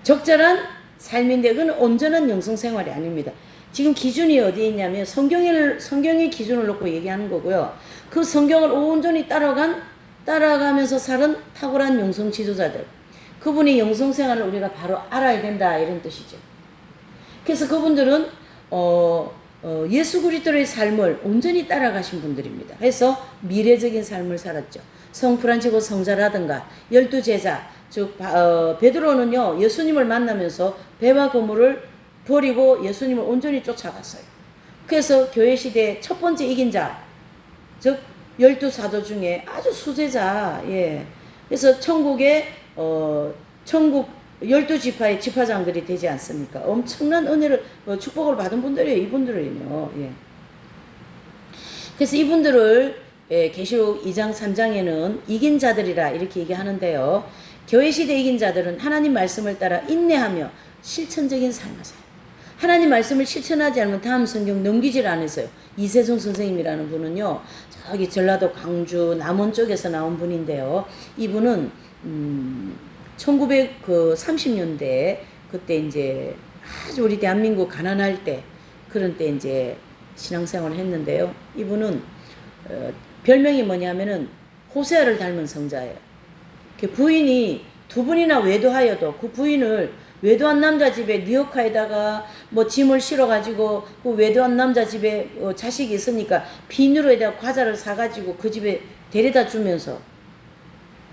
적절한 삶인데, 그건 온전한 영성생활이 아닙니다. 지금 기준이 어디에 있냐면 성경의 기준을 놓고 얘기하는 거고요. 그 성경을 온전히 따라가면서 사는 탁월한 영성 지도자들, 그분의 영성생활을 우리가 바로 알아야 된다, 이런 뜻이죠. 그래서 그분들은 예수 그리스도의 삶을 온전히 따라가신 분들입니다. 그래서 미래적인 삶을 살았죠. 성 프란치고 성자라든가 12제자, 즉 베드로는요 예수님을 만나면서 배와 그물을 버리고 예수님을 온전히 쫓아갔어요. 그래서 교회 시대 첫 번째 이긴 자, 즉 12사도 중에 아주 수제자, 예. 그래서 천국에 천국 12지파의 지파장들이 되지 않습니까? 엄청난 은혜를 축복을 받은 분들이에요. 이분들은요. 예. 그래서 이분들을 계시록 2장 3장에는 이긴 자들이라 이렇게 얘기하는데요. 교회 시대 이긴 자들은 하나님 말씀을 따라 인내하며 실천적인 삶을 살아요. 하나님 말씀을 실천하지 않으면 다음 성경 넘기질 않으세요. 이세종 선생님이라는 분은요. 저기 전라도 광주 남원 쪽에서 나온 분인데요. 이분은 1930년대 그때 이제 아주 우리 대한민국 가난할 때 그런 때 이제 신앙생활을 했는데요. 이분은 별명이 뭐냐면은 호세아를 닮은 성자예요. 그 부인이 두 분이나 외도하여도 그 부인을 외도한 남자 집에 뉴욕카에다가 뭐 짐을 실어가지고 그 외도한 남자 집에 자식이 있으니까 비누로에다가 과자를 사가지고 그 집에 데려다 주면서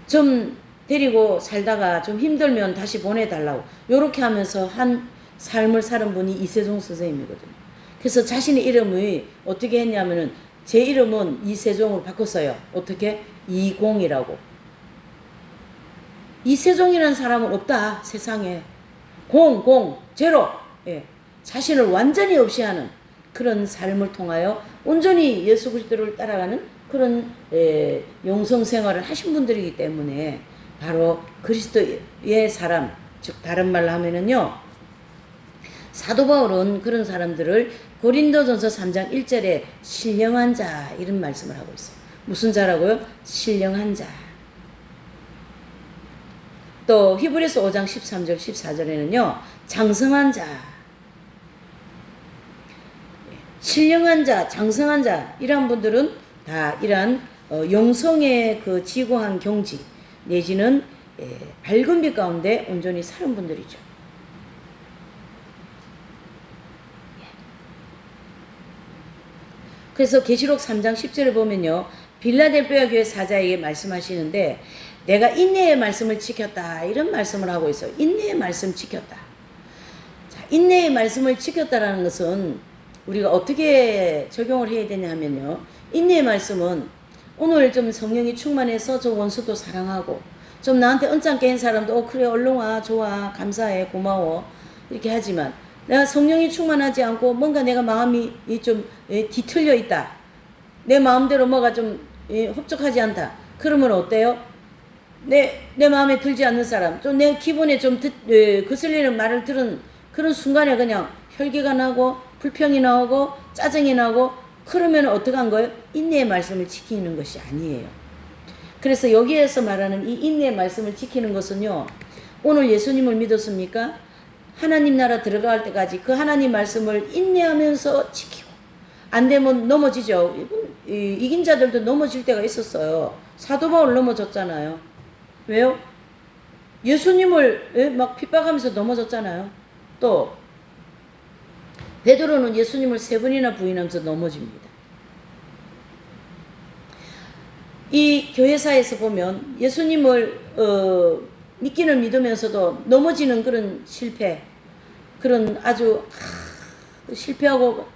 좀 데리고 살다가 좀 힘들면 다시 보내달라고 요렇게 하면서 한 삶을 사는 분이 이세종 선생님이거든요. 그래서 자신의 이름을 어떻게 했냐면은 제 이름은 이세종으로 바꿨어요. 어떻게? 이공이라고. 이세종이라는 사람은 없다 세상에. 제로. 예. 자신을 완전히 없이 하는 그런 삶을 통하여 온전히 예수 그리스도를 따라가는 그런 영성 생활을 하신 분들이기 때문에 바로 그리스도의 사람, 즉 다른 말로 하면은요. 사도 바울은 그런 사람들을 고린도전서 3장 1절에 신령한 자 이런 말씀을 하고 있어요. 무슨 자라고요? 신령한 자. 또 히브리서 5장 13절 14절에는요. 장성한 자. 신령한 자, 장성한 자 이러한 분들은 다 이러한 영성의 그 지고한 경지 내지는 밝은 빛 가운데 온전히 사는 분들이죠. 그래서 계시록 3장 10절을 보면요. 빌라델피아 교회 사자에게 말씀하시는데 내가 인내의 말씀을 지켰다 이런 말씀을 하고 있어요. 인내의 말씀 지켰다. 자, 인내의 말씀을 지켰다라는 것은 우리가 어떻게 적용을 해야 되냐 하면요. 인내의 말씀은 오늘 좀 성령이 충만해서 저 원수도 사랑하고 좀 나한테 언짢게 한 사람도 그래 얼른 와 좋아 감사해 고마워 이렇게 하지만 내가 성령이 충만하지 않고 뭔가 내가 마음이 좀 뒤틀려 있다. 내 마음대로 뭐가 좀 흡족하지 않다. 그러면 어때요? 내 마음에 들지 않는 사람, 좀 내 기분에 좀 거슬리는 말을 들은 그런 순간에 그냥 혈기가 나고 불평이 나오고 짜증이 나고 그러면 어떻게 한 거예요? 인내의 말씀을 지키는 것이 아니에요. 그래서 여기에서 말하는 이 인내의 말씀을 지키는 것은요. 오늘 예수님을 믿었습니까? 하나님 나라 들어갈 때까지 그 하나님 말씀을 인내하면서 지키고 안 되면 넘어지죠. 이긴 자들도 넘어질 때가 있었어요. 사도 바울 넘어졌잖아요. 왜요? 예수님을 막 핍박하면서 넘어졌잖아요. 또 베드로는 예수님을 3번이나 부인하면서 넘어집니다. 이 교회사에서 보면 예수님을 믿기는 믿으면서도 넘어지는 그런 실패, 그런 아주 실패하고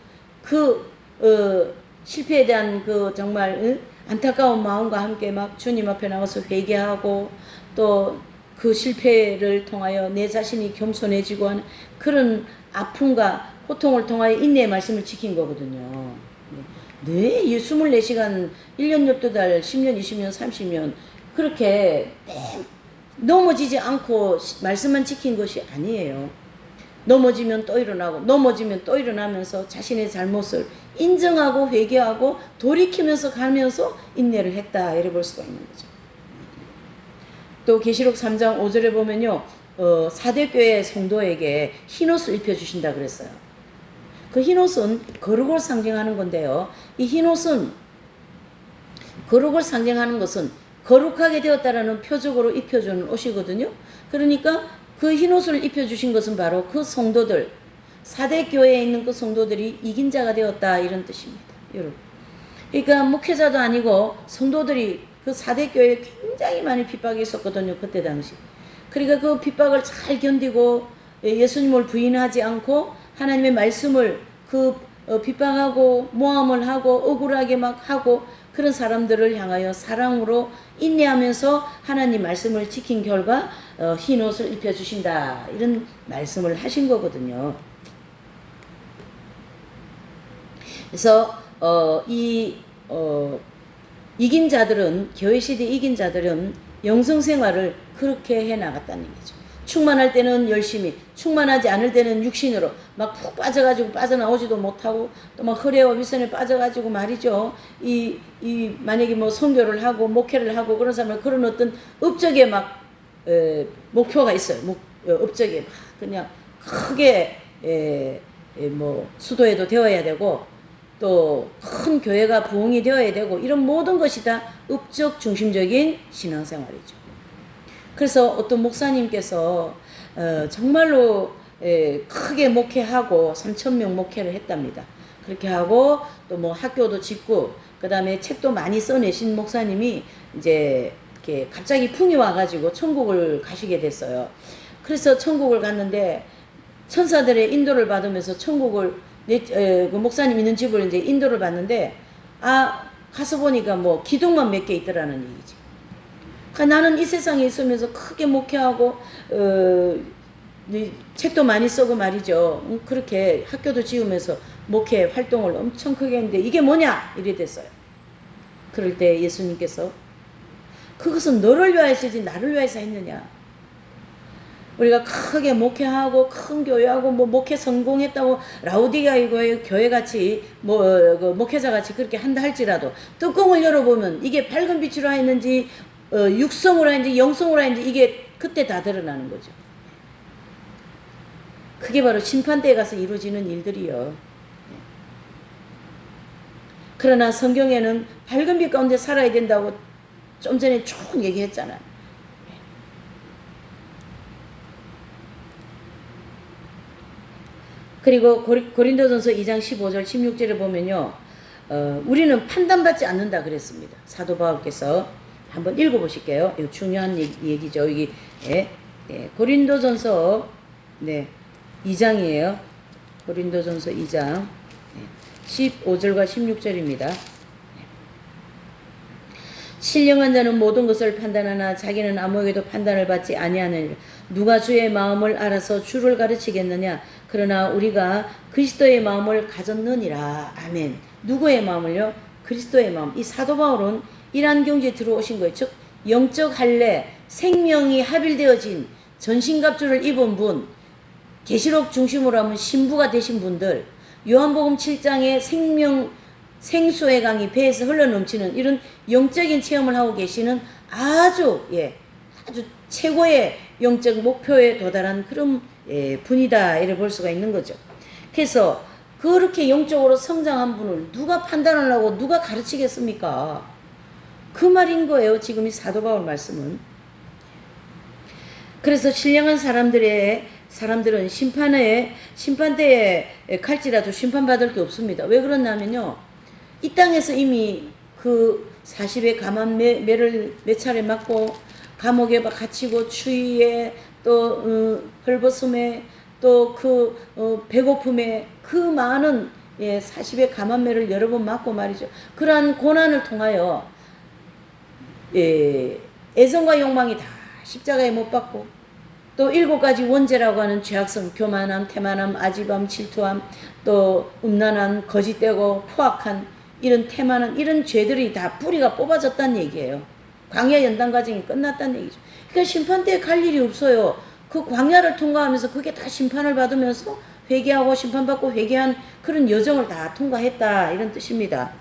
그 실패에 대한 그 정말 안타까운 마음과 함께 막 주님 앞에 나와서 회개하고 또 그 실패를 통하여 내 자신이 겸손해지고 하는 그런 아픔과 고통을 통하여 인내의 말씀을 지킨 거거든요. 네, 24시간, 1년 12달, 10년, 20년, 30년 그렇게 넘어지지 않고 말씀만 지킨 것이 아니에요. 넘어지면 또 일어나고 넘어지면 또 일어나면서 자신의 잘못을 인정하고 회개하고 돌이키면서 가면서 인내를 했다 이래 볼 수가 있는 거죠. 또 계시록 3장 5절에 보면요. 사대교회 성도에게 흰옷을 입혀주신다 그랬어요. 그 흰옷은 거룩을 상징하는 건데요. 이 흰옷은 거룩을 상징하는 것은 거룩하게 되었다라는 표적으로 입혀주는 옷이거든요. 그러니까 그 흰옷을 입혀주신 것은 바로 그 성도들, 사대 교회에 있는 그 성도들이 이긴 자가 되었다 이런 뜻입니다. 여러분. 그러니까 목회자도 아니고 성도들이 그 사대 교회에 굉장히 많이 핍박이 있었거든요. 그때 당시. 그러니까 그 핍박을 잘 견디고 예수님을 부인하지 않고 하나님의 말씀을 핍박하고 모함을 하고 억울하게 막 하고 그런 사람들을 향하여 사랑으로 인내하면서 하나님 말씀을 지킨 결과 흰 옷을 입혀주신다 이런 말씀을 하신 거거든요. 그래서 이긴 자들은 교회 시대 이긴 자들은 영성 생활을 그렇게 해 나갔다는 얘기죠. 충만할 때는 열심히, 충만하지 않을 때는 육신으로 막 푹 빠져가지고 빠져나오지도 못하고 또 막 허례와 위선에 빠져가지고 말이죠. 만약에 뭐 선교를 하고 목회를 하고 그런 사람은 그런 어떤 업적에 막 목표가 있어요. 업적에 막 그냥 크게 뭐 수도에도 되어야 되고 또 큰 교회가 부흥이 되어야 되고 이런 모든 것이 다 업적 중심적인 신앙생활이죠. 그래서 어떤 목사님께서 정말로 크게 목회하고 3,000명 목회를 했답니다. 그렇게 하고 또 뭐 학교도 짓고 그 다음에 책도 많이 써내신 목사님이 이제 이렇게 갑자기 풍이 와가지고 천국을 가시게 됐어요. 그래서 천국을 갔는데 천사들의 인도를 받으면서 천국을 그 목사님 있는 집을 이제 인도를 받는데 가서 보니까 뭐 기둥만 몇 개 있더라는 얘기지. 그러니까 나는 이 세상에 있으면서 크게 목회하고 책도 많이 쓰고 말이죠. 그렇게 학교도 지으면서 목회 활동을 엄청 크게 했는데 이게 뭐냐 이래 됐어요. 그럴 때 예수님께서 그것은 너를 위하여서지 나를 위하여서 했느냐. 우리가 크게 목회하고 큰 교회하고 뭐 목회 성공했다고 라우디가 교회같이 그 목회자같이 그렇게 한다 할지라도 뚜껑을 열어보면 이게 밝은 빛으로 하였는지 육성으로 하였는지 영성으로 하였는지 이게 그때 다 드러나는 거죠. 그게 바로 심판대에 가서 이루어지는 일들이요. 그러나 성경에는 밝은 빛 가운데 살아야 된다고 좀 전에 쭉 얘기했잖아요. 그리고 고린도전서 2장 15절 16절에 보면요. 우리는 판단받지 않는다 그랬습니다. 사도 바울께서 한번 읽어보실게요. 이거 중요한 얘기죠. 여기 고린도전서 2장이에요. 고린도전서 2장 15절과 16절입니다. 신령한 자는 모든 것을 판단하나 자기는 아무에게도 판단을 받지 아니하느니라. 누가 주의 마음을 알아서 주를 가르치겠느냐. 그러나 우리가 그리스도의 마음을 가졌느니라. 아멘. 누구의 마음을요? 그리스도의 마음. 이 사도 바울은 이러한 경지에 들어오신 거예요. 즉 영적 할례, 생명이 합일되어진 전신갑주를 입은 분, 계시록 중심으로 하면 신부가 되신 분들, 요한복음 7장의 생수의 강이 배에서 흘러넘치는 이런 영적인 체험을 하고 계시는 아주 최고의 영적 목표에 도달한 그런 분이다 이래 볼 수가 있는 거죠. 그래서 그렇게 영적으로 성장한 분을 누가 판단하려고 누가 가르치겠습니까? 그 말인 거예요. 지금 이 사도 바울 말씀은. 그래서 신령한 사람들은 심판대에 갈지라도 심판받을 게 없습니다. 왜 그러냐면요. 이 땅에서 이미 그 40의 가만 매를 몇 차례 맞고 감옥에 갇히고 추위에 또 헐벗음에 또 배고픔에 그 많은 40의 가만 매를 여러 번 맞고 말이죠. 그러한 고난을 통하여 애정과 욕망이 다 십자가에 못 박고 또 7가지 원죄라고 하는 죄악성, 교만함, 태만함, 아집함, 질투함, 또 음란함, 거짓되고 포악한 이런 태만한 이런 죄들이 다 뿌리가 뽑아졌다는 얘기예요. 광야 연단 과정이 끝났다는 얘기죠. 그러니까 심판대에 갈 일이 없어요. 그 광야를 통과하면서 그게 다 심판을 받으면서 회개하고 심판받고 회개한 그런 여정을 다 통과했다 이런 뜻입니다.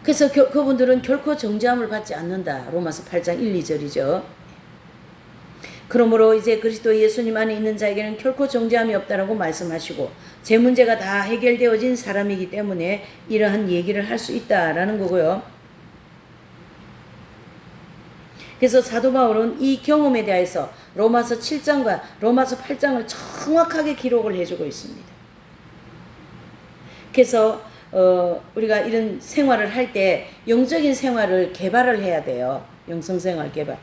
그래서 그분들은 결코 정죄함을 받지 않는다. 로마서 8장 1, 2절이죠. 그러므로 이제 그리스도 예수님 안에 있는 자에게는 결코 정죄함이 없다라고 말씀하시고 제 문제가 다 해결되어진 사람이기 때문에 이러한 얘기를 할 수 있다라는 거고요. 그래서 사도 바울은 이 경험에 대해서 로마서 7장과 로마서 8장을 정확하게 기록을 해주고 있습니다. 그래서 우리가 이런 생활을 할 때 영적인 생활을 개발을 해야 돼요. 영성생활 개발.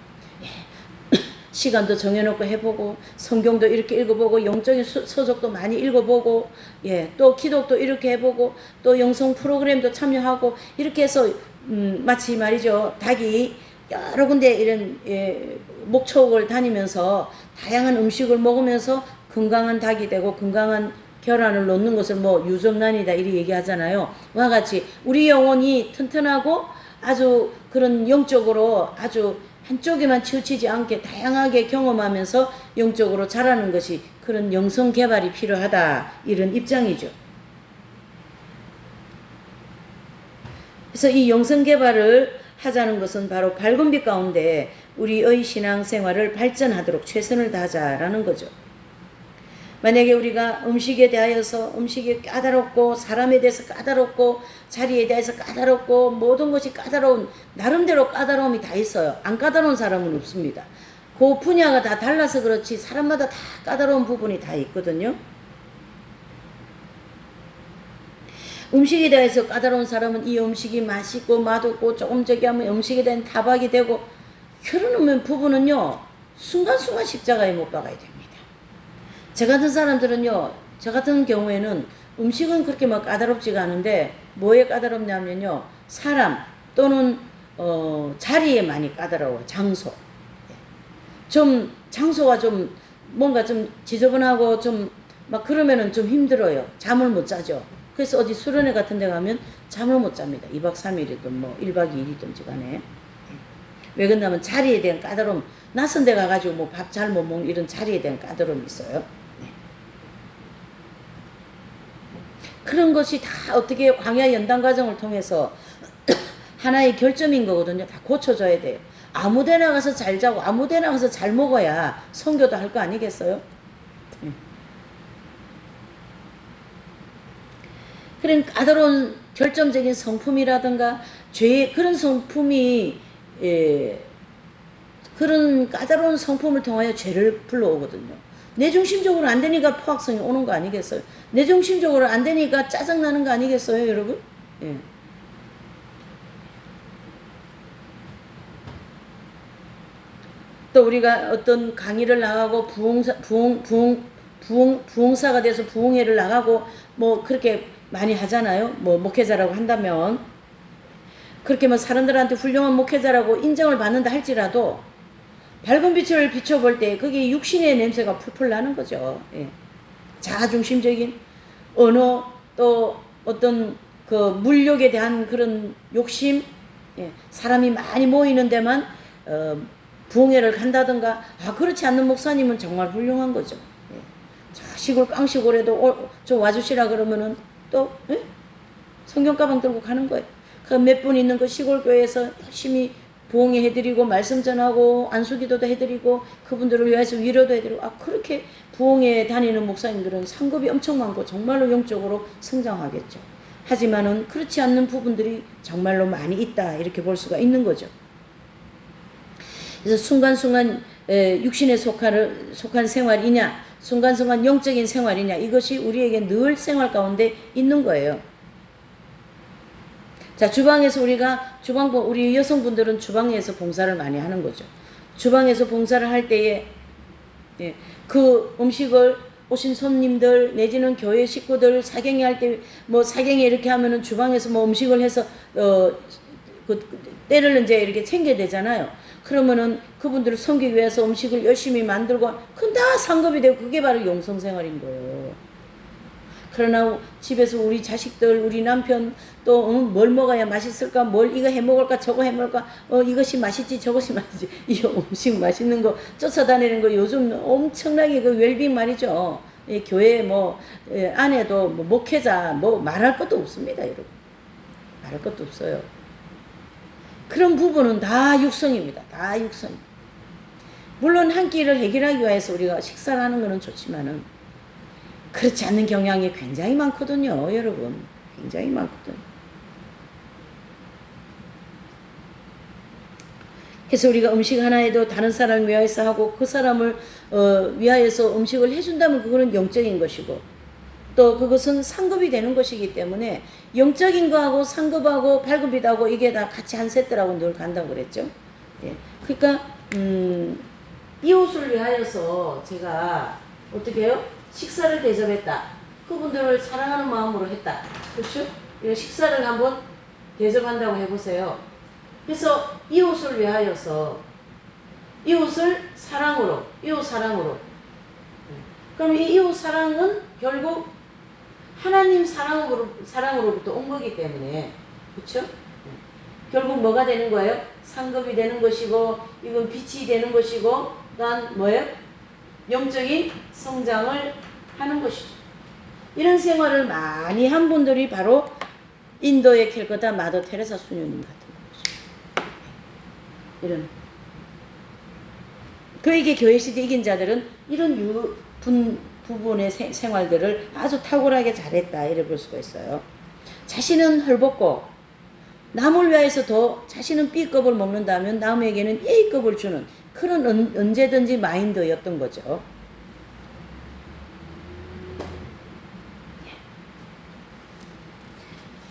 시간도 정해놓고 해보고 성경도 이렇게 읽어보고 영적인 서적도 많이 읽어보고 또 기독도 이렇게 해보고 또 영성 프로그램도 참여하고 이렇게 해서 마치 말이죠. 닭이 여러 군데 이런 목초옥을 다니면서 다양한 음식을 먹으면서 건강한 닭이 되고 건강한 결함을 놓는 것을 뭐 유전란이다 이렇게 얘기하잖아요. 와 같이 우리 영혼이 튼튼하고 아주 그런 영적으로 아주 한쪽에만 치우치지 않게 다양하게 경험하면서 영적으로 자라는 것이 그런 영성 개발이 필요하다 이런 입장이죠. 그래서 이 영성 개발을 하자는 것은 바로 밝은 빛 가운데 우리의 신앙생활을 발전하도록 최선을 다하자라는 거죠. 만약에 우리가 음식에 대하여서 음식이 까다롭고 사람에 대해서 까다롭고 자리에 대해서 까다롭고 모든 것이 까다로운 나름대로 까다로움이 다 있어요. 안 까다로운 사람은 없습니다. 그 분야가 다 달라서 그렇지 사람마다 다 까다로운 부분이 다 있거든요. 음식에 대해서 까다로운 사람은 이 음식이 맛있고 맛없고 조금 저기 하면 음식에 대한 타박이 되고 그러는 부분은요 순간순간 십자가에 못 박아야 됩니다. 저 같은 사람들은요, 저 같은 경우에는 음식은 그렇게 막 까다롭지가 않은데 뭐에 까다롭냐면요, 사람 또는 자리에 많이 까다로워요. 장소. 좀 장소가 좀 뭔가 좀 지저분하고 좀 막 그러면은 좀 힘들어요. 잠을 못 자죠. 그래서 어디 수련회 같은 데 가면 잠을 못 잡니다. 2박 3일이든 뭐 1박 2일이든지 간에. 왜 그러냐면 자리에 대한 까다로움, 낯선 데 가가지고 뭐 밥 잘 못 먹는 이런 자리에 대한 까다로움이 있어요. 그런 것이 다 어떻게 광야 연단 과정을 통해서 하나의 결점인 거거든요. 다 고쳐져야 돼요. 아무 데나 가서 잘 자고 아무 데나 가서 잘 먹어야 선교도 할 거 아니겠어요? 그런 까다로운 결정적인 성품이라든가 죄의 그런 성품이 그런 까다로운 성품을 통하여 죄를 불러오거든요. 내중심적으로 안 되니까 포악성이 오는 거 아니겠어요? 내중심적으로 안 되니까 짜증나는 거 아니겠어요, 여러분? 예. 또 우리가 어떤 강의를 나가고 부흥사가 돼서 부흥회를 나가고 뭐 그렇게 많이 하잖아요. 뭐 목회자라고 한다면 그렇게 뭐 사람들한테 훌륭한 목회자라고 인정을 받는다 할지라도 밝은 빛을 비춰볼 때 그게 육신의 냄새가 풀풀 나는 거죠. 예. 자아중심적인 언어 또 어떤 그 물욕에 대한 그런 욕심, 사람이 많이 모이는 데만 부흥회를 간다든가 그렇지 않는 목사님은 정말 훌륭한 거죠. 시골 깡시골에도 좀 와주시라 그러면은 또 성경 가방 들고 가는 거예요. 그 몇 분 있는 그 시골 교회에서 열심히 부흥회 해드리고 말씀 전하고 안수기도도 해드리고 그분들을 위해서 위로도 해드리고 그렇게 부흥회 다니는 목사님들은 상급이 엄청 많고 정말로 영적으로 성장하겠죠. 하지만은 그렇지 않는 부분들이 정말로 많이 있다 이렇게 볼 수가 있는 거죠. 그래서 순간순간 육신에 속한 생활이냐 순간순간 영적인 생활이냐 이것이 우리에게 늘 생활 가운데 있는 거예요. 자, 주방에서 우리 여성분들은 주방에서 봉사를 많이 하는 거죠. 주방에서 봉사를 할 때에 그 음식을 오신 손님들 내지는 교회 식구들 사경회 할 때 뭐 사경회 이렇게 하면은 주방에서 뭐 음식을 해서 때를 이제 이렇게 챙겨야 되잖아요. 그러면은 그분들을 섬기기 위해서 음식을 열심히 만들고 그건 다 상급이 되고 그게 바로 용성생활인 거예요. 그러나 집에서 우리 자식들 우리 남편 또 뭘 먹어야 맛있을까 뭘 이거 해먹을까 저거 해먹을까 이것이 맛있지 저것이 맛있지 이 음식 맛있는 거 쫓아다니는 거 요즘 엄청나게 그 웰빙 말이죠. 교회 뭐 안에도 뭐 목회자 뭐 말할 것도 없습니다. 여러분 말할 것도 없어요. 그런 부분은 다 육성입니다. 다 육성. 물론 한 끼를 해결하기 위해서 우리가 식사를 하는 것은 좋지만은 그렇지 않는 경향이 굉장히 많거든요. 여러분 굉장히 많거든요. 그래서 우리가 음식 하나에도 다른 사람을 위하여서 하고 그 사람을 위하여서 음식을 해준다면 그거는 영적인 것이고 또 그것은 상급이 되는 것이기 때문에 영적인 거하고 상급하고 발급이하고 이게 다 같이 한 세트라고 늘 간다고 그랬죠. 예. 그러니까 이웃을 위하여서 제가 어떻게 해요? 식사를 대접했다. 그분들을 사랑하는 마음으로 했다. 그렇죠? 이 식사를 한번 대접한다고 해보세요. 그래서 이웃을 위하여서 이웃을 사랑으로 이웃 사랑으로 그럼 이 이웃 사랑은 결국 하나님 사랑으로부터 온 거기 때문에 그렇죠? 결국 뭐가 되는 거예요? 상급이 되는 것이고 이건 빛이 되는 것이고 난 뭐예요? 영적인 성장을 하는 것이죠. 이런 생활을 많이 한 분들이 바로 인도의 캘커타 마더 테레사 수녀님 같은 거죠. 이런 그에게 교회 시대 이긴 자들은 이런 부분의 생활들을 아주 탁월하게 잘했다 이래 볼 수가 있어요. 자신은 헐벗고 남을 위하여서도 자신은 B급을 먹는다면 남에게는 A급을 주는 그런 언제든지 마인드였던 거죠.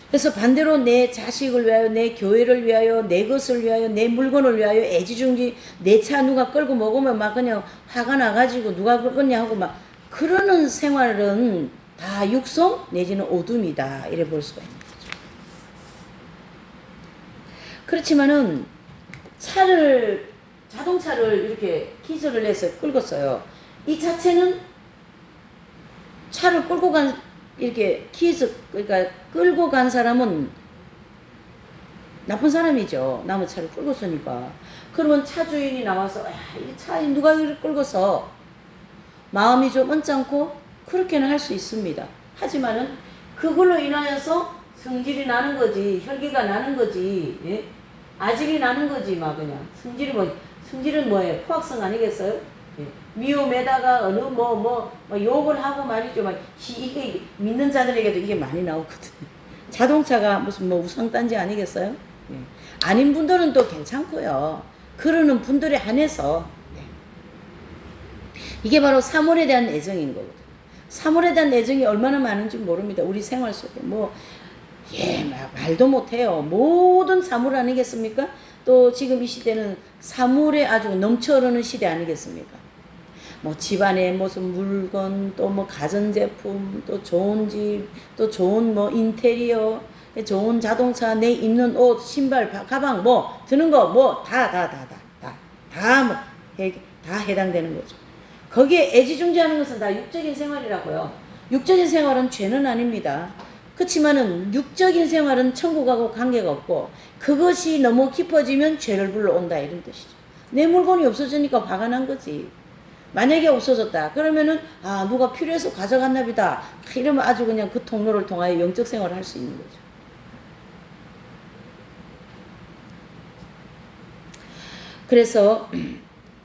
그래서 반대로 내 자식을 위하여 내 교회를 위하여 내 것을 위하여 내 물건을 위하여 애지중지 내 차 누가 끌고 먹으면 막 그냥 화가 나가지고 누가 끌겠냐 하고 막 그러는 생활은 다 육성 내지는 오둠이다 이래 볼 수가 있는 거죠. 그렇지만은 자동차를 이렇게 기술을 해서 끌었어요. 이 자체는 차를 끌고 이렇게 그러니까 끌고 간 사람은 나쁜 사람이죠. 남의 차를 끌고서니까. 그러면 차 주인이 나와서 이 차 누가 이렇게 끌고서 마음이 좀 언짢고 그렇게는 할 수 있습니다. 하지만은 그걸로 인하여서 성질이 나는 거지, 혈기가 나는 거지, 예? 아집이 나는 거지, 막 그냥 성질은 뭐예요? 포악성 아니겠어요? 예. 미움에다가 어느 욕을 하고 말이죠. 막 이게 믿는 자들에게도 이게 많이 나오거든요. 자동차가 무슨 우상단지 아니겠어요? 예. 아닌 분들은 또 괜찮고요. 그러는 분들에 한해서 이게 바로 사물에 대한 애정인 거거든요. 사물에 대한 애정이 얼마나 많은지 모릅니다. 우리 생활 속에 말도 못해요. 모든 사물 아니겠습니까? 또 지금 이 시대는 사물에 아주 넘쳐 흐르는 시대 아니겠습니까? 집안에 무슨 물건, 또 가전제품, 또 좋은 집, 또 좋은 인테리어, 좋은 자동차, 내 입는 옷, 신발, 가방, 드는 거, 다 해당되는 거죠. 거기에 애지중지하는 것은 다 육적인 생활이라고요. 육적인 생활은 죄는 아닙니다. 그렇지만은 육적인 생활은 천국하고 관계가 없고 그것이 너무 깊어지면 죄를 불러온다 이런 뜻이죠. 내 물건이 없어지니까 화가 난 거지. 만약에 없어졌다 그러면은 누가 필요해서 가져갔나 보다 이러면 아주 그냥 그 통로를 통하여 영적 생활을 할 수 있는 거죠. 그래서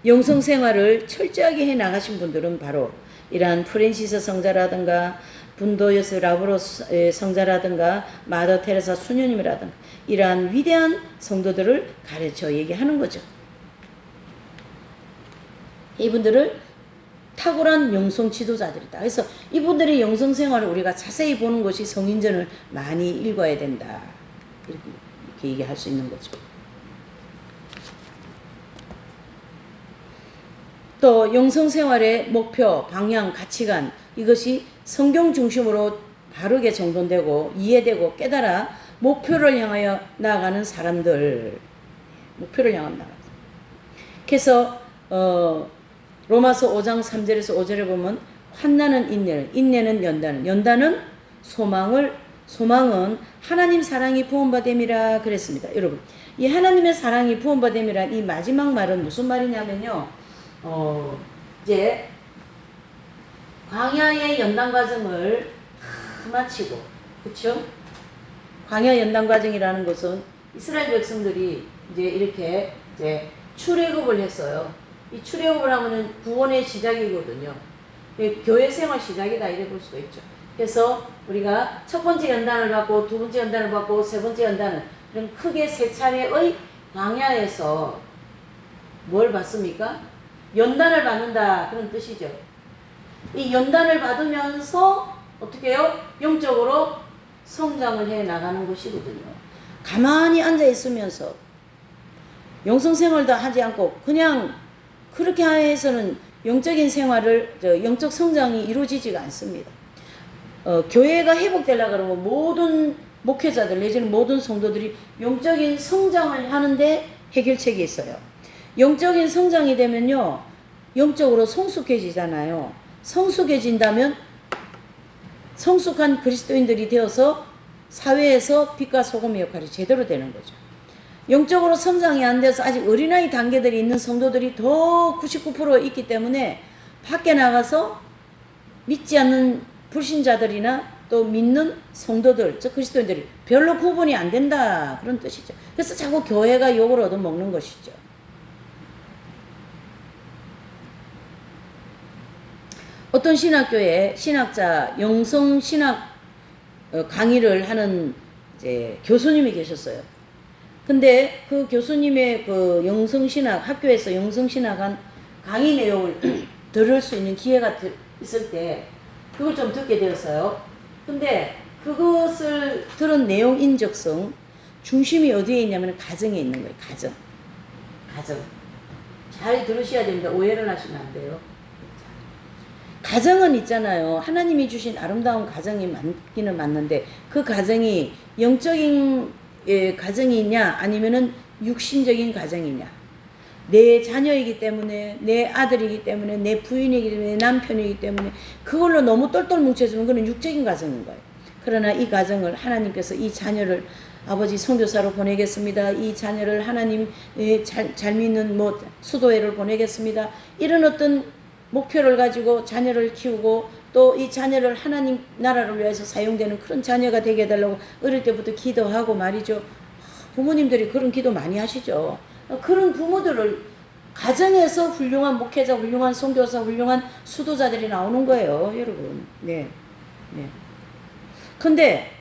영성 생활을 철저하게 해 나가신 분들은 바로 이러한 프랜시스 성자라든가 분도요스 라브로 성자라든가 마더 테레사 수녀님이라든가 이러한 위대한 성도들을 가르쳐 얘기하는 거죠. 이분들을 탁월한 영성 지도자들이다. 그래서 이분들의 영성 생활을 우리가 자세히 보는 것이 성인전을 많이 읽어야 된다. 이렇게 얘기할 수 있는 거죠. 또 영성 생활의 목표, 방향, 가치관 이것이 성경 중심으로 바르게 정돈되고 이해되고 깨달아 목표를 향하여 나아가는 사람들. 목표를 향하여 나아가는. 그래서 로마서 5장 3절에서 5절에 보면 환난은 인내를, 인내는 연단을, 연단은 소망은 하나님 사랑이 부원받음이라 그랬습니다. 여러분, 이 하나님의 사랑이 부원받음이란 이 마지막 말은 무슨 말이냐면요. 이제 광야의 연단 과정을 다 마치고, 그렇죠? 광야 연단 과정이라는 것은 이스라엘 백성들이 이제 이렇게 이제 출애굽을 했어요. 이 출애굽을 하면은 구원의 시작이거든요. 교회 생활 시작이다 이래 볼 수가 있죠. 그래서 우리가 첫 번째 연단을 받고 두 번째 연단을 받고 세 번째 연단을 이런 크게 세 차례의 광야에서 뭘 받습니까? 연단을 받는다 그런 뜻이죠. 이 연단을 받으면서 어떻게 해요? 영적으로 성장을 해 나가는 것이거든요. 가만히 앉아 있으면서 영성생활도 하지 않고 그냥 그렇게 해서는 영적인 생활을, 영적 성장이 이루어지지가 않습니다. 교회가 회복되려고 그러면 모든 목회자들 내지는 모든 성도들이 영적인 성장을 하는데 해결책이 있어요. 영적인 성장이 되면요, 영적으로 성숙해지잖아요. 성숙해진다면 성숙한 그리스도인들이 되어서 사회에서 빛과 소금의 역할이 제대로 되는 거죠. 영적으로 성장이 안 돼서 아직 어린아이 단계들이 있는 성도들이 더 99% 있기 때문에 밖에 나가서 믿지 않는 불신자들이나 또 믿는 성도들, 즉 그리스도인들이 별로 구분이 안 된다 그런 뜻이죠. 그래서 자꾸 교회가 욕을 얻어먹는 것이죠. 어떤 신학교에 신학자 영성신학 강의를 하는 이제 교수님이 계셨어요. 근데 그 교수님의 그 영성신학, 학교에서 영성신학 강의 내용을 들을 수 있는 기회가 있을 때 그걸 좀 듣게 되었어요. 근데 그것을 들은 내용 인적성 중심이 어디에 있냐면 가정에 있는 거예요. 가정. 잘 들으셔야 됩니다. 오해를 하시면 안 돼요. 가정은 있잖아요. 하나님이 주신 아름다운 가정이 맞기는 맞는데 그 가정이 영적인 가정이냐 아니면은 육신적인 가정이냐. 내 자녀이기 때문에, 내 아들이기 때문에, 내 부인이기 때문에, 내 남편이기 때문에 그걸로 너무 똘똘 뭉쳐있으면 그건 육적인 가정인 거예요. 그러나 이 가정을 하나님께서 이 자녀를 아버지 선교사로 보내겠습니다. 이 자녀를 하나님 잘 믿는 뭐 수도회를 보내겠습니다. 이런 어떤 목표를 가지고 자녀를 키우고 또 이 자녀를 하나님 나라를 위해서 사용되는 그런 자녀가 되게 해달라고 어릴 때부터 기도하고 말이죠. 부모님들이 그런 기도 많이 하시죠. 그런 부모들을 가정에서 훌륭한 목회자, 훌륭한 선교사, 훌륭한 수도자들이 나오는 거예요, 여러분. 네. 근데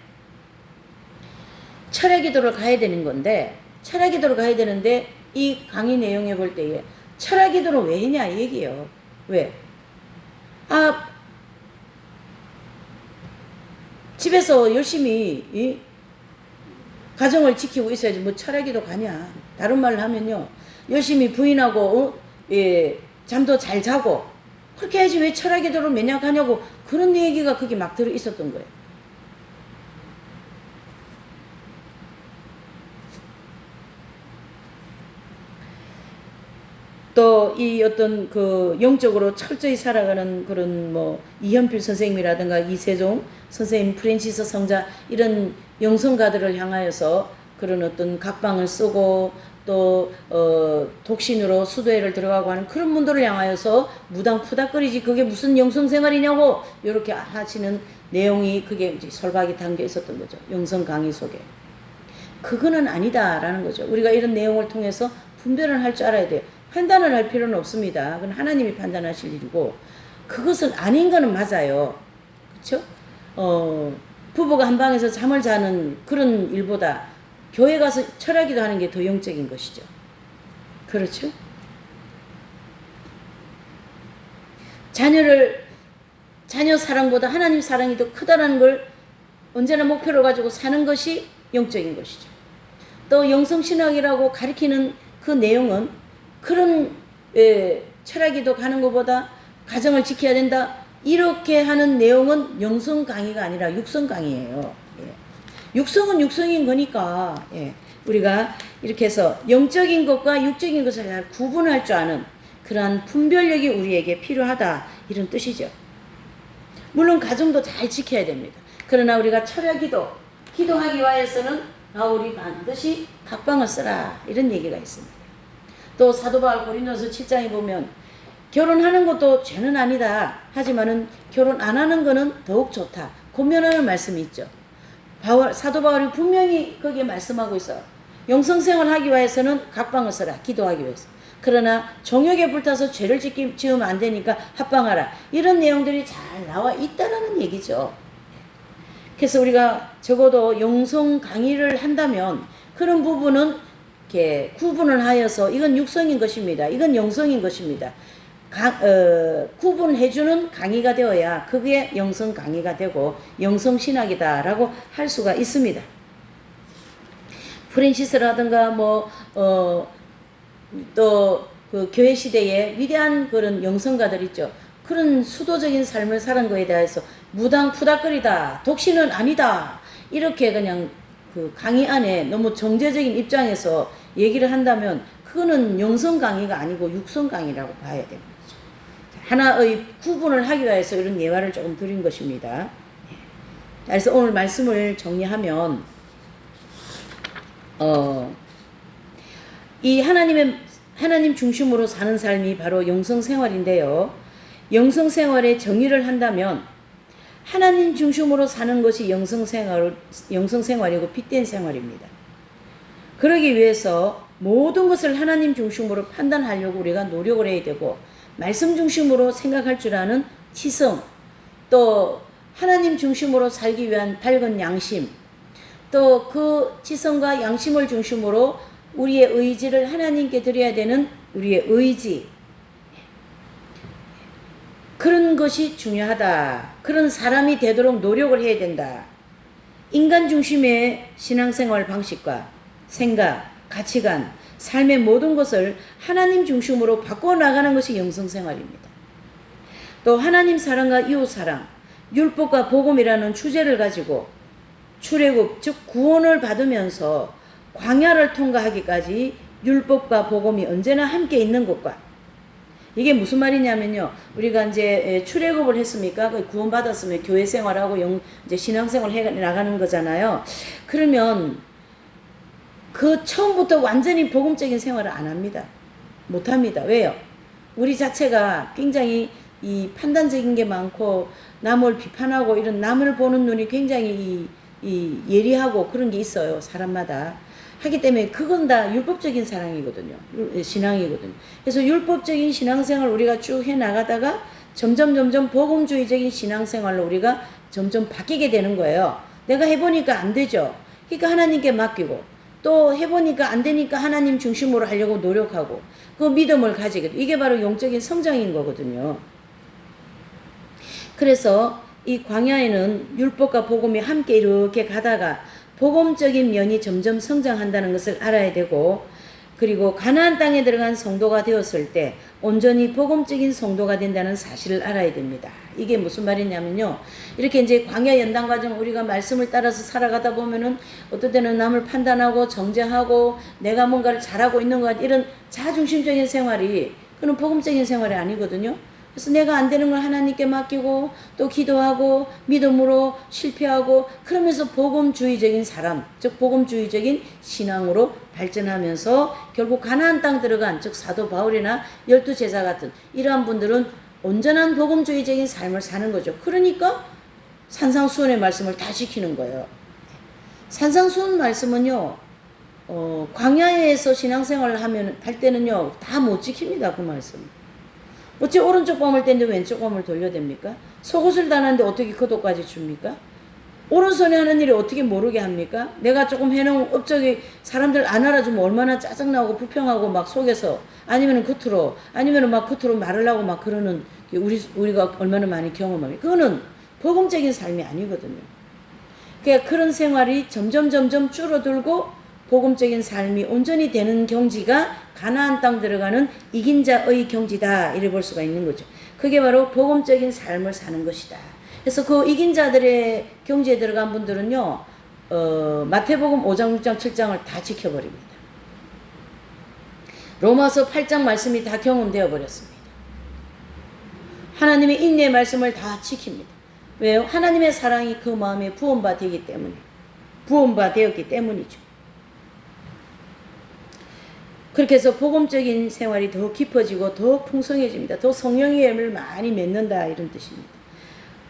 철야 기도를 가야 되는 건데, 철야 기도를 가야 되는데 이 강의 내용에 볼 때에 철야 기도는 왜 했냐 이 얘기예요. 왜? 집에서 열심히 가정을 지키고 있어야지 뭐 철야 기도 가냐. 다른 말로 하면요, 열심히 부인하고 잠도 잘 자고 그렇게 해야지 왜 철야 기도를 매년 가냐고 그런 얘기가 거기 막 들어 있었던 거예요. 또 이 어떤 그 영적으로 철저히 살아가는 그런 뭐 이현필 선생님이라든가 이세종 선생님, 프랜시스 성자 이런 영성가들을 향하여서 그런 어떤 각방을 쓰고 또 독신으로 수도회를 들어가고 하는 그런 분들을 향하여서 무당 푸닥거리지 그게 무슨 영성생활이냐고 이렇게 하시는 내용이 그게 이제 설박이 담겨 있었던 거죠. 영성 강의 속에. 그거는 아니다라는 거죠. 우리가 이런 내용을 통해서 분별을 할 줄 알아야 돼요. 판단을 할 필요는 없습니다. 그건 하나님이 판단하실 일이고 그것은 아닌 거는 맞아요. 그렇죠? 부부가 한 방에서 잠을 자는 그런 일보다 교회 가서 철야기도 하는 게 더 영적인 것이죠. 그렇죠? 자녀 사랑보다 하나님 사랑이 더 크다라는 걸 언제나 목표로 가지고 사는 것이 영적인 것이죠. 또 영성신학이라고 가리키는 그 내용은 그런 철야기도 가는 것보다 가정을 지켜야 된다 이렇게 하는 내용은 영성 강의가 아니라 육성 강의예요. 육성은 육성인 거니까 우리가 이렇게 해서 영적인 것과 육적인 것을 잘 구분할 줄 아는 그러한 분별력이 우리에게 필요하다 이런 뜻이죠. 물론 가정도 잘 지켜야 됩니다. 그러나 우리가 철야기도 기도하기 위해서는 바울이 반드시 각방을 쓰라 이런 얘기가 있습니다. 또 사도 바울 고린도서 7장에 보면 결혼하는 것도 죄는 아니다. 하지만은 결혼 안 하는 거는 더욱 좋다. 권면하는 말씀이 있죠. 사도 바울이 분명히 거기에 말씀하고 있어요. 영성생활 하기 위해서는 각방을 써라. 기도하기 위해서. 그러나 정욕에 불타서 죄를 지으면 안 되니까 합방하라. 이런 내용들이 잘 나와 있다는 얘기죠. 그래서 우리가 적어도 영성 강의를 한다면 그런 부분은 이렇게 구분을 하여서 이건 육성인 것입니다. 이건 영성인 것입니다. 구분해주는 강의가 되어야 그게 영성 강의가 되고 영성 신학이다 라고 할 수가 있습니다. 프랜시스라든가 또 그 교회 시대에 위대한 그런 영성가들 있죠. 그런 수도적인 삶을 사는 거에 대해서 무당 푸닥거리다, 독신은 아니다, 이렇게 그냥 그 강의 안에 너무 정제적인 입장에서 얘기를 한다면 그거는 영성 강의가 아니고 육성 강의라고 봐야 됩니다. 하나의 구분을 하기 위해서 이런 예화를 조금 드린 것입니다. 그래서 오늘 말씀을 정리하면 이 하나님 중심으로 사는 삶이 바로 영성 생활인데요. 영성 생활의 정의를 한다면 하나님 중심으로 사는 것이 영성 생활이고 핏된 생활입니다. 그러기 위해서 모든 것을 하나님 중심으로 판단하려고 우리가 노력을 해야 되고, 말씀 중심으로 생각할 줄 아는 지성, 또 하나님 중심으로 살기 위한 밝은 양심, 또 그 지성과 양심을 중심으로 우리의 의지를 하나님께 드려야 되는 우리의 의지, 그런 것이 중요하다. 그런 사람이 되도록 노력을 해야 된다. 인간 중심의 신앙생활 방식과 생각, 가치관, 삶의 모든 것을 하나님 중심으로 바꿔나가는 것이 영성생활입니다. 또 하나님 사랑과 이웃 사랑, 율법과 복음이라는 주제를 가지고 출애굽, 즉 구원을 받으면서 광야를 통과하기까지 율법과 복음이 언제나 함께 있는 것과, 이게 무슨 말이냐면요, 우리가 이제 출애굽을 했습니까? 구원 받았으면 교회 생활하고 이제 신앙생활 해 나가는 거잖아요. 그러면 그 처음부터 완전히 복음적인 생활을 안 합니다. 못 합니다. 왜요? 우리 자체가 굉장히 이 판단적인 게 많고 남을 비판하고 이런 남을 보는 눈이 굉장히 이 예리하고 그런 게 있어요. 사람마다. 하기 때문에 그건 다 율법적인 사랑이거든요. 신앙이거든요. 그래서 율법적인 신앙생활을 우리가 쭉 해나가다가 점점 복음주의적인 신앙생활로 우리가 점점 바뀌게 되는 거예요. 내가 해보니까 안 되죠. 그러니까 하나님께 맡기고, 또 해보니까 안 되니까 하나님 중심으로 하려고 노력하고, 그 믿음을 가지게 돼. 이게 바로 영적인 성장인 거거든요. 그래서 이 광야에는 율법과 복음이 함께 이렇게 가다가 복음적인 면이 점점 성장한다는 것을 알아야 되고, 그리고 가나안 땅에 들어간 성도가 되었을 때 온전히 복음적인 성도가 된다는 사실을 알아야 됩니다. 이게 무슨 말이냐면요, 이렇게 이제 광야 연단 과정 우리가 말씀을 따라서 살아가다 보면은 어떤 때는 남을 판단하고 정죄하고 내가 뭔가를 잘하고 있는 것 같은 이런 자중심적인 생활이, 그건 복음적인 생활이 아니거든요. 그래서 내가 안 되는 걸 하나님께 맡기고 또 기도하고 믿음으로 실패하고, 그러면서 복음주의적인 사람, 즉 복음주의적인 신앙으로 발전하면서 결국 가나안 땅 들어간, 즉 사도 바울이나 12제자 같은 이러한 분들은 온전한 복음주의적인 삶을 사는 거죠. 그러니까 산상수훈의 말씀을 다 지키는 거예요. 산상수훈 말씀은요, 광야에서 신앙생활을 할 때는요 다 못 지킵니다. 그 말씀. 어찌 오른쪽 뺨을 떼는데 왼쪽 뺨을 돌려댑니까? 속옷을 다는데 어떻게 겉옷까지 줍니까? 오른손에 하는 일이 어떻게 모르게 합니까? 내가 조금 해놓은 업적이 사람들 안 알아주면 얼마나 짜증나고 불평하고 막 속에서, 아니면 겉으로 말을 하고 막 그러는, 우리가 얼마나 많이 경험합니까? 그거는 복음적인 삶이 아니거든요. 그러니까 그런 생활이 점점 줄어들고 복음적인 삶이 온전히 되는 경지가 가나안 땅 들어가는 이긴 자의 경지다, 이래 볼 수가 있는 거죠. 그게 바로 복음적인 삶을 사는 것이다. 그래서 그 이긴 자들의 경지에 들어간 분들은요, 마태복음 5장, 6장, 7장을 다 지켜버립니다. 로마서 8장 말씀이 다 경험되어 버렸습니다. 하나님의 인내의 말씀을 다 지킵니다. 왜요? 하나님의 사랑이 그 마음에 부음받았기 때문이죠. 그렇게 해서 복음적인 생활이 더 깊어지고 더 풍성해집니다. 더 성령의 열매를 많이 맺는다, 이런 뜻입니다.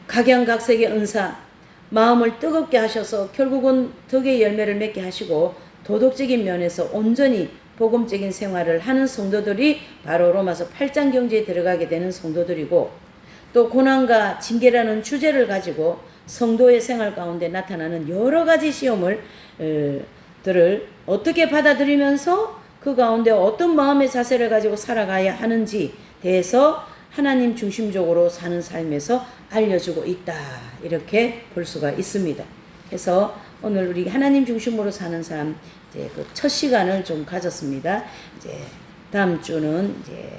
각양각색의 은사, 마음을 뜨겁게 하셔서 결국은 덕의 열매를 맺게 하시고, 도덕적인 면에서 온전히 복음적인 생활을 하는 성도들이 바로 로마서 8장 경지에 들어가게 되는 성도들이고, 또 고난과 징계라는 주제를 가지고 성도의 생활 가운데 나타나는 여러 가지 시험을 것들을 어떻게 받아들이면서 그 가운데 어떤 마음의 자세를 가지고 살아가야 하는지 대해서 하나님 중심적으로 사는 삶에서 알려주고 있다. 이렇게 볼 수가 있습니다. 그래서 오늘 우리 하나님 중심으로 사는 삶 이제 그 첫 시간을 좀 가졌습니다. 이제 다음 주는 이제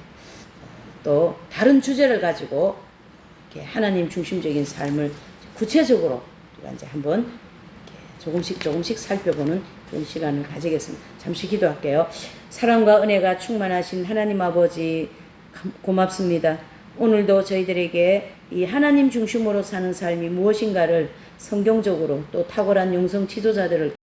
또 다른 주제를 가지고 이렇게 하나님 중심적인 삶을 구체적으로 우리가 이제 한번 조금씩 살펴보는 그런 시간을 가지겠습니다. 잠시 기도할게요. 사랑과 은혜가 충만하신 하나님 아버지 고맙습니다. 오늘도 저희들에게 이 하나님 중심으로 사는 삶이 무엇인가를 성경적으로 또 탁월한 영성 지도자들을